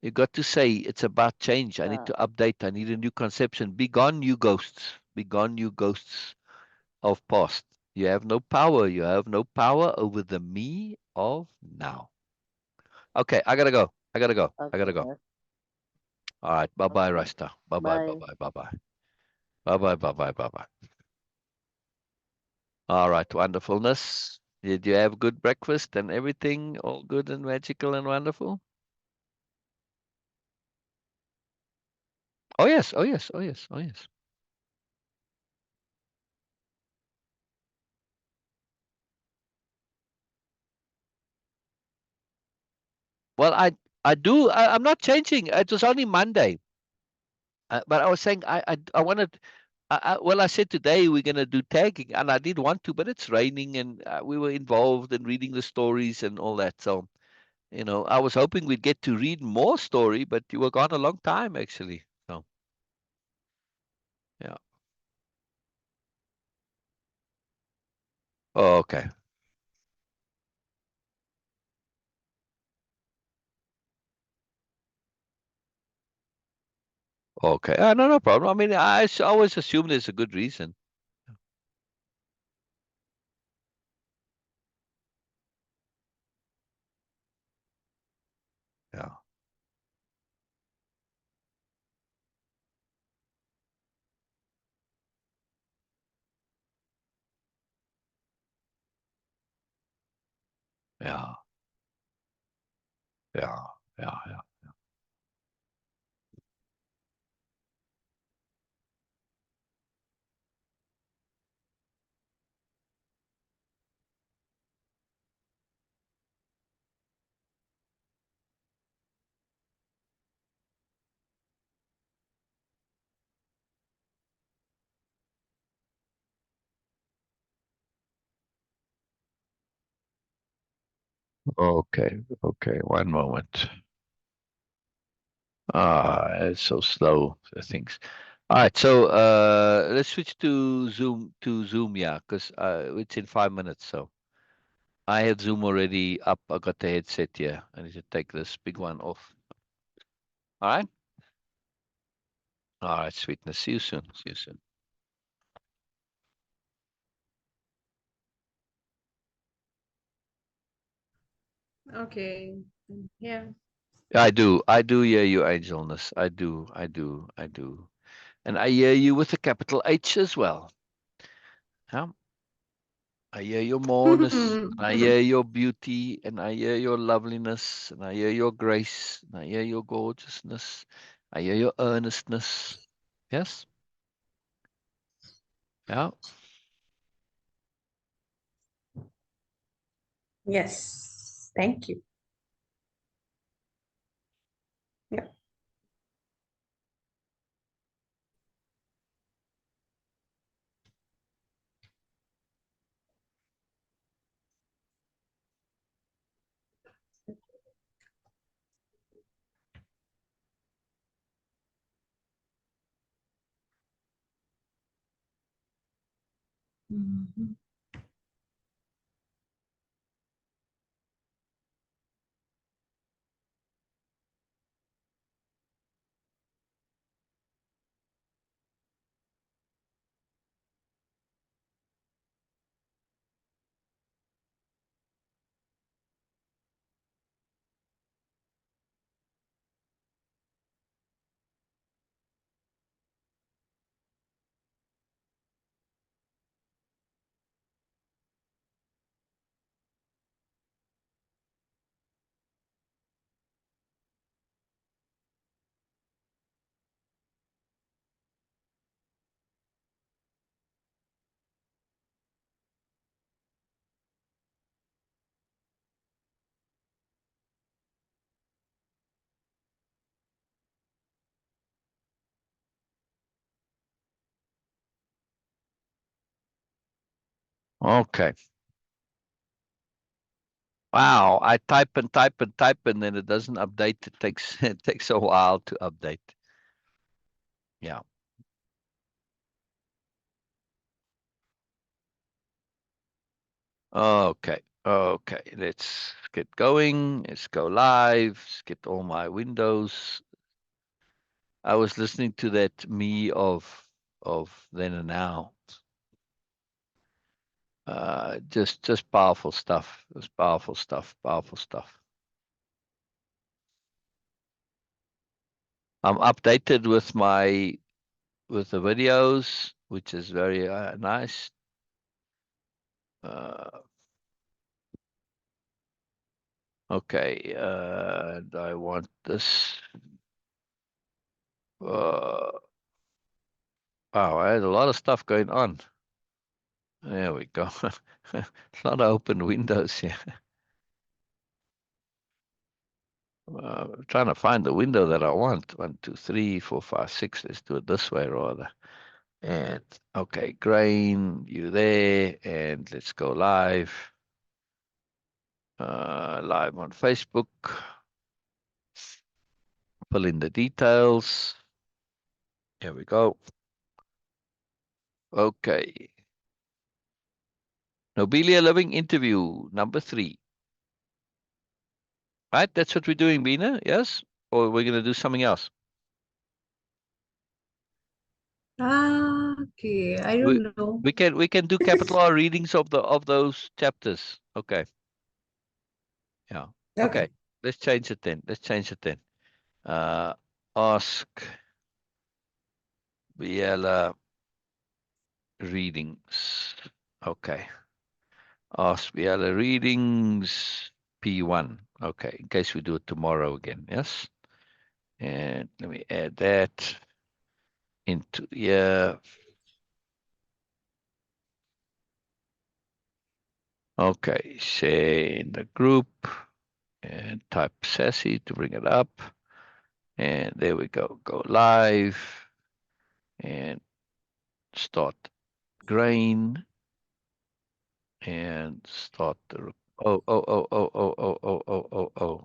[SPEAKER 1] You got to say it's about change. I need
[SPEAKER 2] yeah.
[SPEAKER 1] to update. I need a new conception. Be gone, you ghosts. Be gone, you ghosts of past. You have no power. You have no power over the me of now. Okay, I gotta go. I gotta go. I gotta go.
[SPEAKER 2] Okay,
[SPEAKER 1] All right. Bye bye,
[SPEAKER 2] okay.
[SPEAKER 1] Rasta. Bye bye. Bye
[SPEAKER 2] Bye.
[SPEAKER 1] bye. Bye bye. Bye bye. Bye bye. Bye bye. All right. Wonderfulness. Did you have good breakfast and everything? All good and magical and wonderful? Oh yes. Oh yes. Oh yes. Oh yes. Well, I do. I'm not changing. It was only Monday, but I was saying I wanted. Well, I said today we're gonna do tagging, and I did want to, but it's raining, and we were involved in reading the stories and all that. So I was hoping we'd get to read more story, but you were gone a long time actually. So yeah. Oh, okay. Okay. No, no problem. I mean, always assume there's a good reason. Yeah. Yeah. Yeah. Yeah. Yeah. Okay. Okay. One moment. It's so slow, the things. All right. So let's switch to Zoom, yeah, because it's in 5 minutes. So I had Zoom already up. I got the headset here. I need to take this big one off. All right. All right, sweetness. See you soon. See you soon.
[SPEAKER 4] Okay. Yeah.
[SPEAKER 1] I do. I do hear you, Angelness. I do. I do. I do. And I hear you with a capital H as well. Yeah. I hear your moreness, and I hear your beauty, and I hear your loveliness, and I hear your grace, and I hear your gorgeousness. I hear your earnestness. Yes. Yeah.
[SPEAKER 4] Yes. Thank you. Yeah. Mhm.
[SPEAKER 1] Okay. Wow, I type and type and type, and then it doesn't update. It takes it takes a while to update. Yeah. Okay. Okay. Let's get going. Let's go live. Let's get all my windows. I was listening to that me of then and now. Just powerful stuff. Just powerful stuff. Powerful stuff. I'm updated with the videos, which is very nice. Uh, okay, and I want this. Wow, I had a lot of stuff going on. There we go. A lot of open windows here. Trying to find the window that I want. 1, 2, 3, 4, 5, 6. Let's do it this way rather. And okay, Grain, you there? And let's go live. Live on Facebook. Fill in the details. Here we go. Okay. Nobilia Living interview number 3. Right? That's what we're doing, Bina. Yes? Or we're going to do something else?
[SPEAKER 4] Okay, I
[SPEAKER 1] We
[SPEAKER 4] don't know.
[SPEAKER 1] we can do capital R readings of those chapters. Okay. Yeah. Okay.
[SPEAKER 4] Okay.
[SPEAKER 1] Let's change it then. Let's change it then. Uh, ask Biela readings. Okay. Ask Biela readings P1. Okay. In case we do it tomorrow again. Yes. And let me add that into here. Okay. Say in the group and type sassy to bring it up. And there we go. Go live and start grain and start the. Oh, oh, oh, oh, oh, oh, oh, oh, oh, oh.